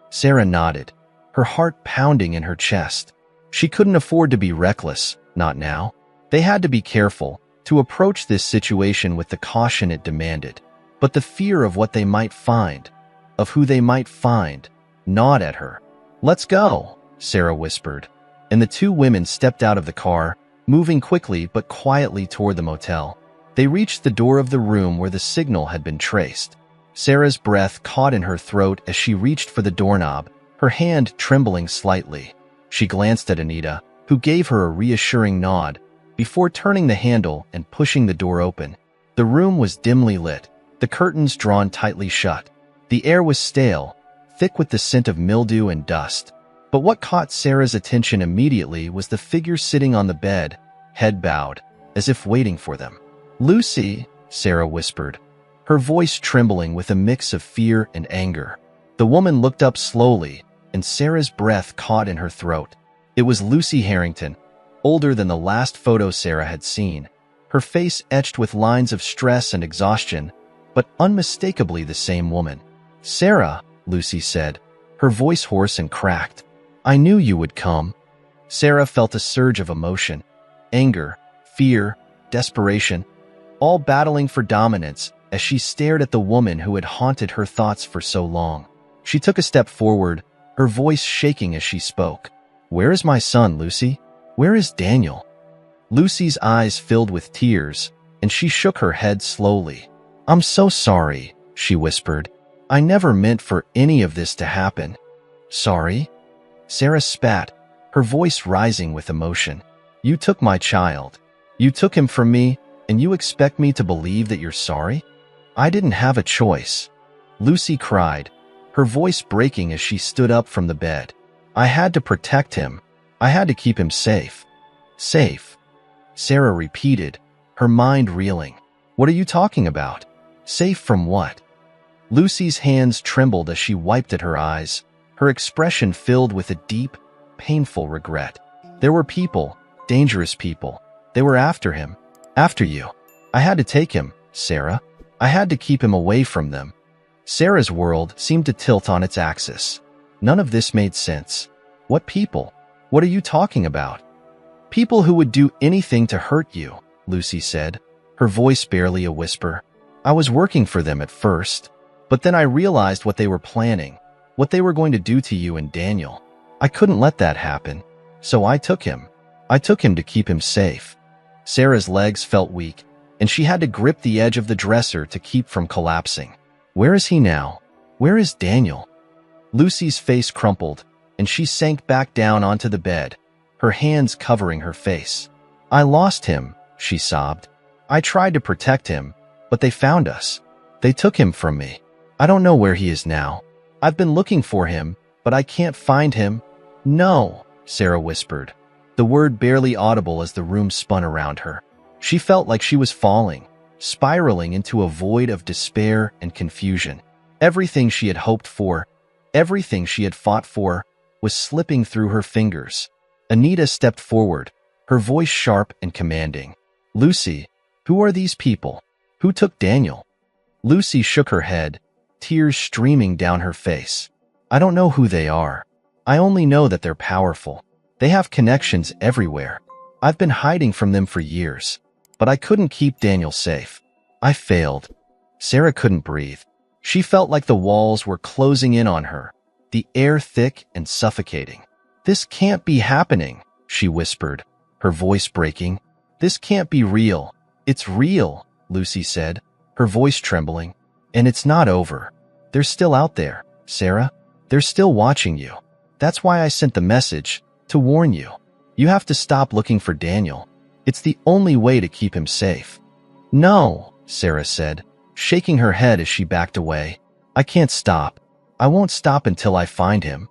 S1: Sarah nodded, her heart pounding in her chest. She couldn't afford to be reckless, not now. They had to be careful, to approach this situation with the caution it demanded. But the fear of what they might find, of who they might find, gnawed at her. "Let's go," Sarah whispered, and the two women stepped out of the car, moving quickly but quietly toward the motel. They reached the door of the room where the signal had been traced. Sarah's breath caught in her throat as she reached for the doorknob, her hand trembling slightly. She glanced at Anita, who gave her a reassuring nod, before turning the handle and pushing the door open. The room was dimly lit, the curtains drawn tightly shut. The air was stale, thick with the scent of mildew and dust. But what caught Sarah's attention immediately was the figure sitting on the bed, head bowed, as if waiting for them. "Lucy," Sarah whispered, her voice trembling with a mix of fear and anger. The woman looked up slowly, and Sarah's breath caught in her throat. It was Lucy Harrington, older than the last photo Sarah had seen, her face etched with lines of stress and exhaustion, but unmistakably the same woman. "Sarah," Lucy said, her voice hoarse and cracked. "I knew you would come." Sarah felt a surge of emotion, anger, fear, desperation, all battling for dominance as she stared at the woman who had haunted her thoughts for so long. She took a step forward, her voice shaking as she spoke. "Where is my son, Lucy? Where is Daniel?" Lucy's eyes filled with tears, and she shook her head slowly. "I'm so sorry," she whispered. "I never meant for any of this to happen." "Sorry?" Sarah spat, her voice rising with emotion. "You took my child. You took him from me, and you expect me to believe that you're sorry? I didn't have a choice." Lucy cried, her voice breaking as she stood up from the bed. "I had to protect him. I had to keep him safe." "Safe?" Sarah repeated, her mind reeling. "What are you talking about? Safe from what?" Lucy's hands trembled as she wiped at her eyes, her expression filled with a deep, painful regret. "There were people, dangerous people. They were after him. After you. I had to take him, Sarah. I had to keep him away from them." Sarah's world seemed to tilt on its axis. None of this made sense. "What people? What are you talking about?" "People who would do anything to hurt you," Lucy said, her voice barely a whisper. "I was working for them at first, but then I realized what they were planning, what they were going to do to you and Daniel. I couldn't let that happen, so I took him. I took him to keep him safe." Sarah's legs felt weak, and she had to grip the edge of the dresser to keep from collapsing. "Where is he now? Where is Daniel?" Lucy's face crumpled, and she sank back down onto the bed, her hands covering her face. "I lost him," she sobbed. "I tried to protect him, but they found us. They took him from me. I don't know where he is now. I've been looking for him, but I can't find him." "No," Sarah whispered, the word barely audible as the room spun around her. She felt like she was falling, spiraling into a void of despair and confusion. Everything she had hoped for, everything she had fought for, was slipping through her fingers. Anita stepped forward, her voice sharp and commanding. "Lucy, who are these people? Who took Daniel?" Lucy shook her head, tears streaming down her face. "I don't know who they are. I only know that they're powerful. They have connections everywhere. I've been hiding from them for years, but I couldn't keep Daniel safe. I failed." Sarah couldn't breathe. She felt like the walls were closing in on her, the air thick and suffocating. "This can't be happening," she whispered, her voice breaking. "This can't be real." "It's real," Lucy said, her voice trembling. "And it's not over. They're still out there, Sarah. They're still watching you. That's why I sent the message, to warn you. You have to stop looking for Daniel. It's the only way to keep him safe." "No," Sarah said, shaking her head as she backed away. "I can't stop. I won't stop until I find him."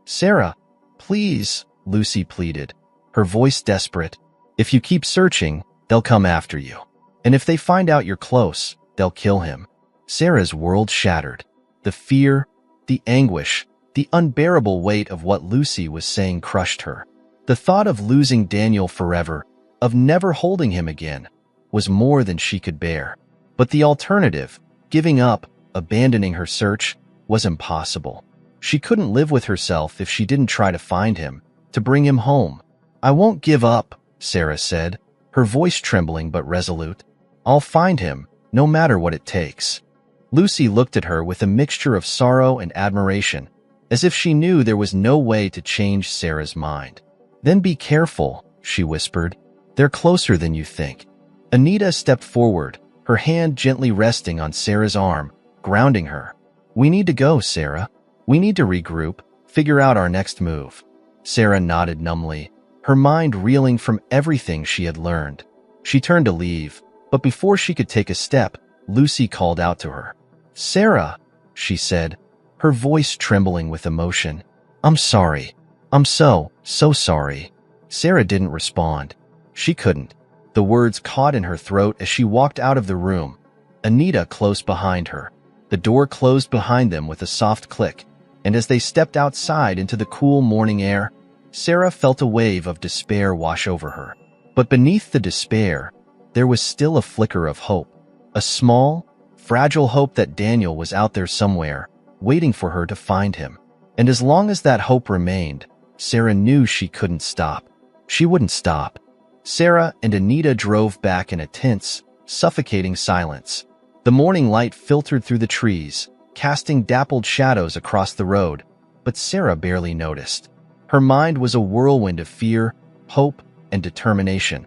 S1: "Sarah, please," Lucy pleaded, her voice desperate. "If you keep searching, they'll come after you. And if they find out you're close, they'll kill him." Sarah's world shattered. The fear, the anguish, the unbearable weight of what Lucy was saying crushed her. The thought of losing Daniel forever, of never holding him again, was more than she could bear. But the alternative, giving up, abandoning her search, was impossible. She couldn't live with herself if she didn't try to find him, to bring him home. "I won't give up," Sarah said, her voice trembling but resolute. "I'll find him, no matter what it takes." Lucy looked at her with a mixture of sorrow and admiration, as if she knew there was no way to change Sarah's mind. "Then be careful," she whispered. "They're closer than you think." Anita stepped forward, her hand gently resting on Sarah's arm, grounding her. "We need to go, Sarah. We need to regroup, figure out our next move." Sarah nodded numbly, her mind reeling from everything she had learned. She turned to leave, but before she could take a step, Lucy called out to her. "Sarah," she said, her voice trembling with emotion. "I'm sorry. I'm so sorry." Sarah didn't respond. She couldn't. The words caught in her throat as she walked out of the room, Anita close behind her. The door closed behind them with a soft click, and as they stepped outside into the cool morning air, Sarah felt a wave of despair wash over her. But beneath the despair, there was still a flicker of hope. A small, fragile hope that Daniel was out there somewhere, waiting for her to find him. And as long as that hope remained, Sarah knew she couldn't stop. She wouldn't stop. Sarah and Anita drove back in a tense, suffocating silence. The morning light filtered through the trees, casting dappled shadows across the road, but Sarah barely noticed. Her mind was a whirlwind of fear, hope, and determination,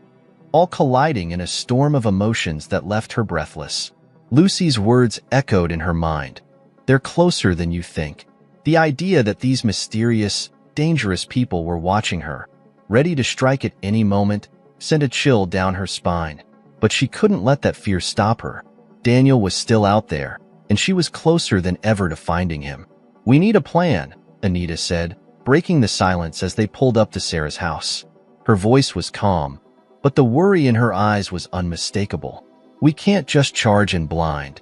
S1: all colliding in a storm of emotions that left her breathless. Lucy's words echoed in her mind. "They're closer than you think." The idea that these mysterious, dangerous people were watching her, ready to strike at any moment, sent a chill down her spine. But she couldn't let that fear stop her. Daniel was still out there, and she was closer than ever to finding him. "We need a plan," Anita said, breaking the silence as they pulled up to Sarah's house. Her voice was calm, but the worry in her eyes was unmistakable. "We can't just charge in blind."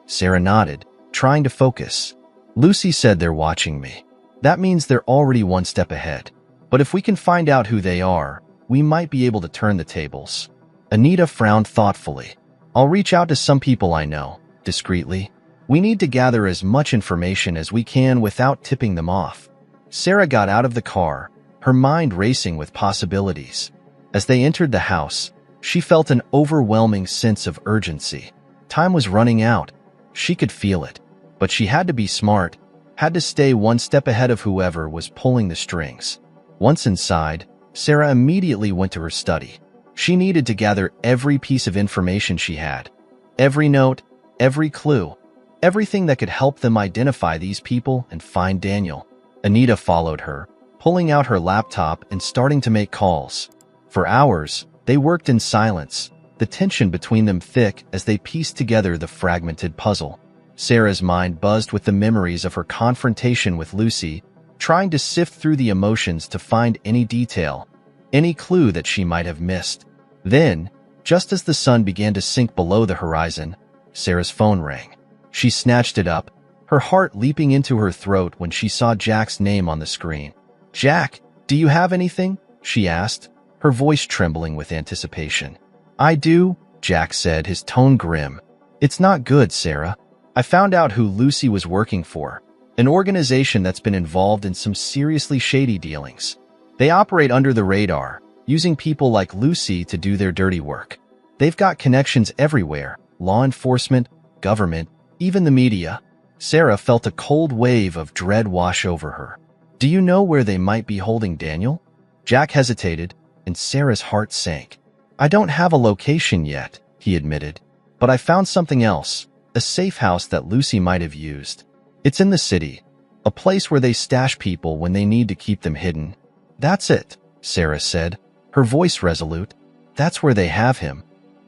S1: Sarah nodded, trying to focus. "Lucy said they're watching me. That means they're already one step ahead. But if we can find out who they are, we might be able to turn the tables." Anita frowned thoughtfully. "I'll reach out to some people I know, discreetly. We need to gather as much information as we can without tipping them off." Sarah got out of the car, her mind racing with possibilities. As they entered the house, she felt an overwhelming sense of urgency. Time was running out. She could feel it. But she had to be smart, had to stay one step ahead of whoever was pulling the strings. Once inside, Sarah immediately went to her study. She needed to gather every piece of information she had. Every note, every clue, everything that could help them identify these people and find Daniel. Anita followed her, pulling out her laptop and starting to make calls. For hours, they worked in silence, the tension between them thick as they pieced together the fragmented puzzle. Sarah's mind buzzed with the memories of her confrontation with Lucy, trying to sift through the emotions to find any detail, any clue that she might have missed. Then, just as the sun began to sink below the horizon, Sarah's phone rang. She snatched it up, her heart leaping into her throat when she saw Jack's name on the screen. "Jack, do you have anything?" she asked, her voice trembling with anticipation. "I do," Jack said, his tone grim. "It's not good, Sarah. I found out who Lucy was working for, an organization that's been involved in some seriously shady dealings. They operate under the radar, using people like Lucy to do their dirty work. They've got connections everywhere, law enforcement, government, even the media." Sarah felt a cold wave of dread wash over her. "Do you know where they might be holding Daniel?" Jack hesitated, and Sarah's heart sank. "I don't have a location yet," he admitted, "but I found something else, a safe house that Lucy might have used. It's in the city, a place where they stash people when they need to keep them hidden." "That's it," Sarah said, her voice resolute. "That's where they have him."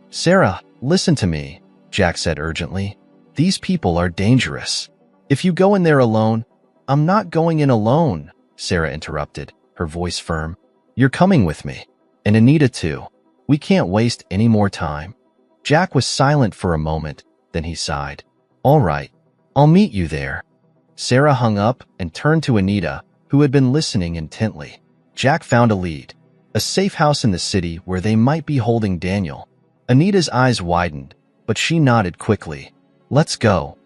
S1: "Sarah, listen to me," Jack said urgently. "These people are dangerous. If you go in there alone—" "I'm not going in alone," Sarah interrupted, her voice firm. "You're coming with me. And Anita too. We can't waste any more time." Jack was silent for a moment, then he sighed. All right, I'll meet you there. Sarah hung up and turned to Anita, who had been listening intently. Jack found a lead. A safe house in the city where they might be holding Daniel. Anita's eyes widened, but she nodded quickly. Let's go.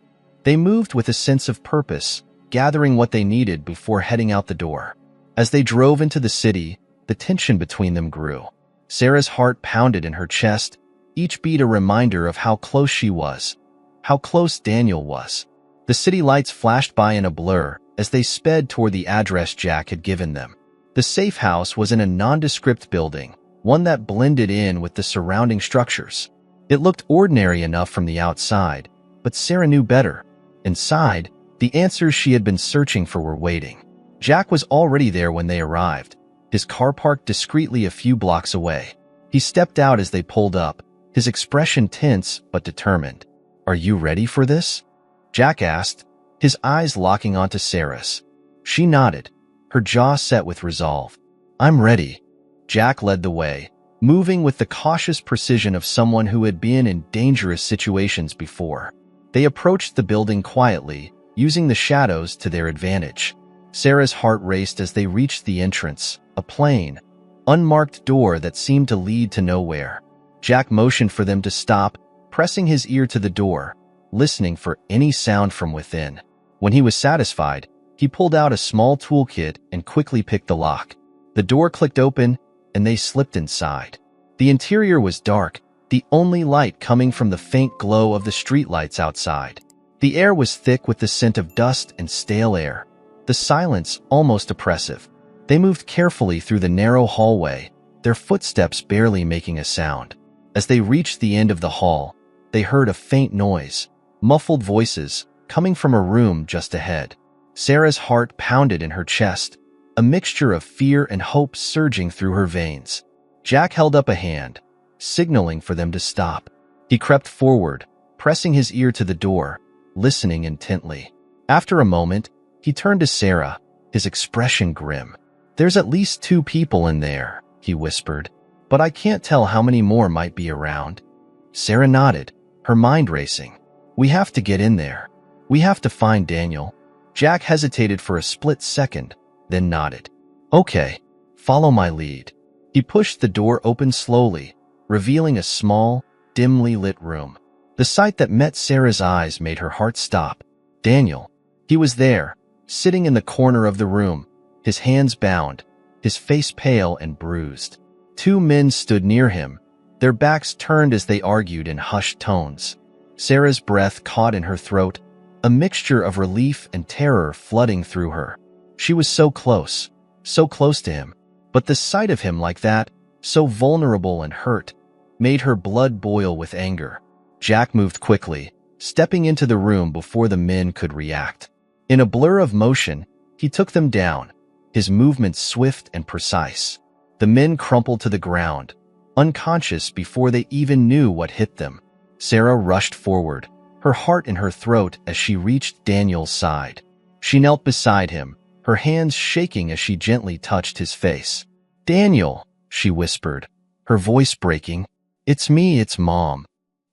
S1: They moved with a sense of purpose, gathering what they needed before heading out the door. As they drove into the city, the tension between them grew. Sarah's heart pounded in her chest, each beat a reminder of how close she was, how close Daniel was. The city lights flashed by in a blur as they sped toward the address Jack had given them. The safe house was in a nondescript building, one that blended in with the surrounding structures. It looked ordinary enough from the outside, but Sarah knew better. Inside, the answers she had been searching for were waiting. Jack was already there when they arrived, his car parked discreetly a few blocks away. He stepped out as they pulled up, his expression tense but determined. "Are you ready for this?" Jack asked, his eyes locking onto Sarah's. She nodded, her jaw set with resolve. "I'm ready." Jack led the way, moving with the cautious precision of someone who had been in dangerous situations before. They approached the building quietly, using the shadows to their advantage. Sarah's heart raced as they reached the entrance, a plain, unmarked door that seemed to lead to nowhere. Jack motioned for them to stop, pressing his ear to the door, listening for any sound from within. When he was satisfied, he pulled out a small toolkit and quickly picked the lock. The door clicked open, and they slipped inside. The interior was dark, the only light coming from the faint glow of the streetlights outside. The air was thick with the scent of dust and stale air, the silence almost oppressive. They moved carefully through the narrow hallway, their footsteps barely making a sound. As they reached the end of the hall, they heard a faint noise, muffled voices, coming from a room just ahead. Sarah's heart pounded in her chest, a mixture of fear and hope surging through her veins. Jack held up a hand, signaling for them to stop. He crept forward, pressing his ear to the door, listening intently. After a moment, he turned to Sarah, his expression grim. "There's at least 2 people in there," he whispered, "but I can't tell how many more might be around." Sarah nodded, her mind racing. "We have to get in there. We have to find Daniel." Jack hesitated for a split second, then nodded. "Okay, follow my lead." He pushed the door open slowly, revealing a small, dimly lit room. The sight that met Sarah's eyes made her heart stop. Daniel. He was there, sitting in the corner of the room, his hands bound, his face pale and bruised. 2 men stood near him, their backs turned as they argued in hushed tones. Sarah's breath caught in her throat, a mixture of relief and terror flooding through her. She was so close to him. But the sight of him like that, so vulnerable and hurt, made her blood boil with anger. Jack moved quickly, stepping into the room before the men could react. In a blur of motion, he took them down, his movements swift and precise. The men crumpled to the ground, unconscious before they even knew what hit them. Sarah rushed forward, her heart in her throat as she reached Daniel's side. She knelt beside him, her hands shaking as she gently touched his face. "Daniel," she whispered, her voice breaking. "It's me, it's Mom."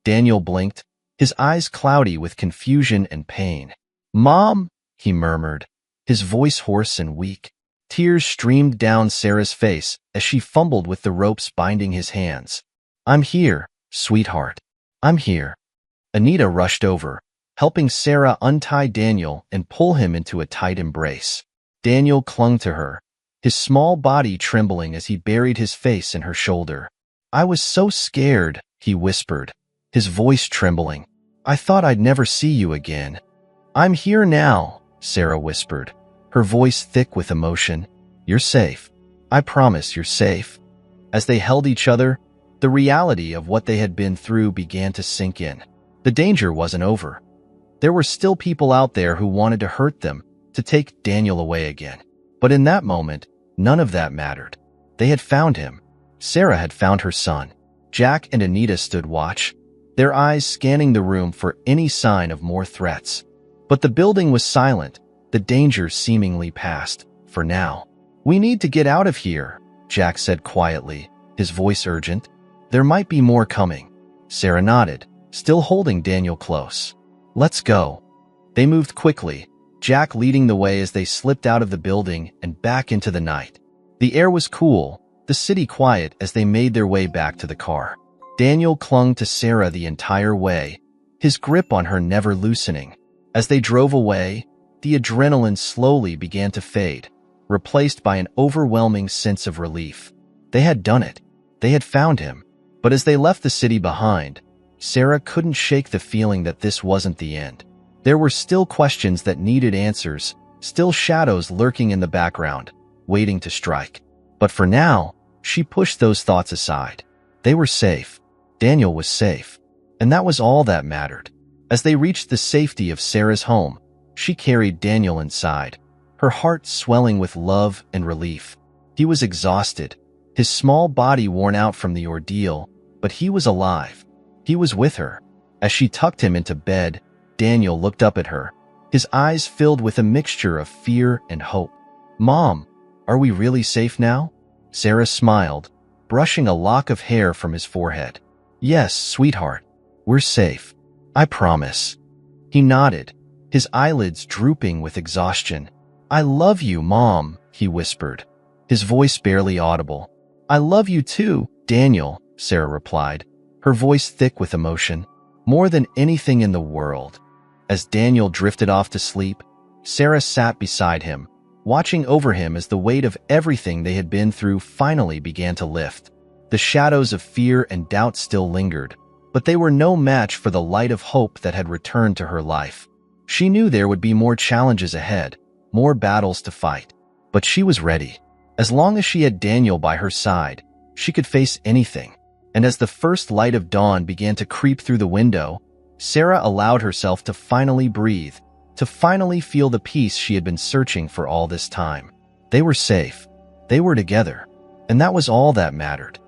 S1: Daniel blinked, his eyes cloudy with confusion and pain. "Mom?" he murmured, his voice hoarse and weak. Tears streamed down Sarah's face as she fumbled with the ropes binding his hands. "I'm here, sweetheart. I'm here." Anita rushed over, helping Sarah untie Daniel and pull him into a tight embrace. Daniel clung to her, his small body trembling as he buried his face in her shoulder. "I was so scared," he whispered, his voice trembling. "I thought I'd never see you again." "I'm here now," Sarah whispered, her voice thick with emotion. "You're safe. I promise you're safe." As they held each other, the reality of what they had been through began to sink in. The danger wasn't over. There were still people out there who wanted to hurt them, to take Daniel away again. But in that moment, none of that mattered. They had found him. Sarah had found her son. Jack and Anita stood watch, their eyes scanning the room for any sign of more threats. But the building was silent, the danger seemingly past, for now. "We need to get out of here," Jack said quietly, his voice urgent. "There might be more coming." Sarah nodded, still holding Daniel close. Let's go. They moved quickly, Jack leading the way as they slipped out of the building and back into the night. The air was cool, the city quiet as they made their way back to the car. Daniel clung to Sarah the entire way, his grip on her never loosening. As they drove away, the adrenaline slowly began to fade, replaced by an overwhelming sense of relief. They had done it. They had found him. But as they left the city behind, Sarah couldn't shake the feeling that this wasn't the end. There were still questions that needed answers, still shadows lurking in the background, waiting to strike. But for now, she pushed those thoughts aside. They were safe. Daniel was safe. And that was all that mattered. As they reached the safety of Sarah's home, she carried Daniel inside, her heart swelling with love and relief. He was exhausted, his small body worn out from the ordeal, but he was alive. He was with her. As she tucked him into bed, Daniel looked up at her, his eyes filled with a mixture of fear and hope. "Mom, are we really safe now?" Sarah smiled, brushing a lock of hair from his forehead. "Yes, sweetheart. We're safe. I promise." He nodded, his eyelids drooping with exhaustion. "I love you, Mom," he whispered, his voice barely audible. "I love you too, Daniel," Sarah replied, her voice thick with emotion. "More than anything in the world." As Daniel drifted off to sleep, Sarah sat beside him, watching over him as the weight of everything they had been through finally began to lift. The shadows of fear and doubt still lingered, but they were no match for the light of hope that had returned to her life. She knew there would be more challenges ahead, more battles to fight, but she was ready. As long as she had Daniel by her side, she could face anything. And as the first light of dawn began to creep through the window, Sarah allowed herself to finally breathe, to finally feel the peace she had been searching for all this time. They were safe. They were together. And that was all that mattered.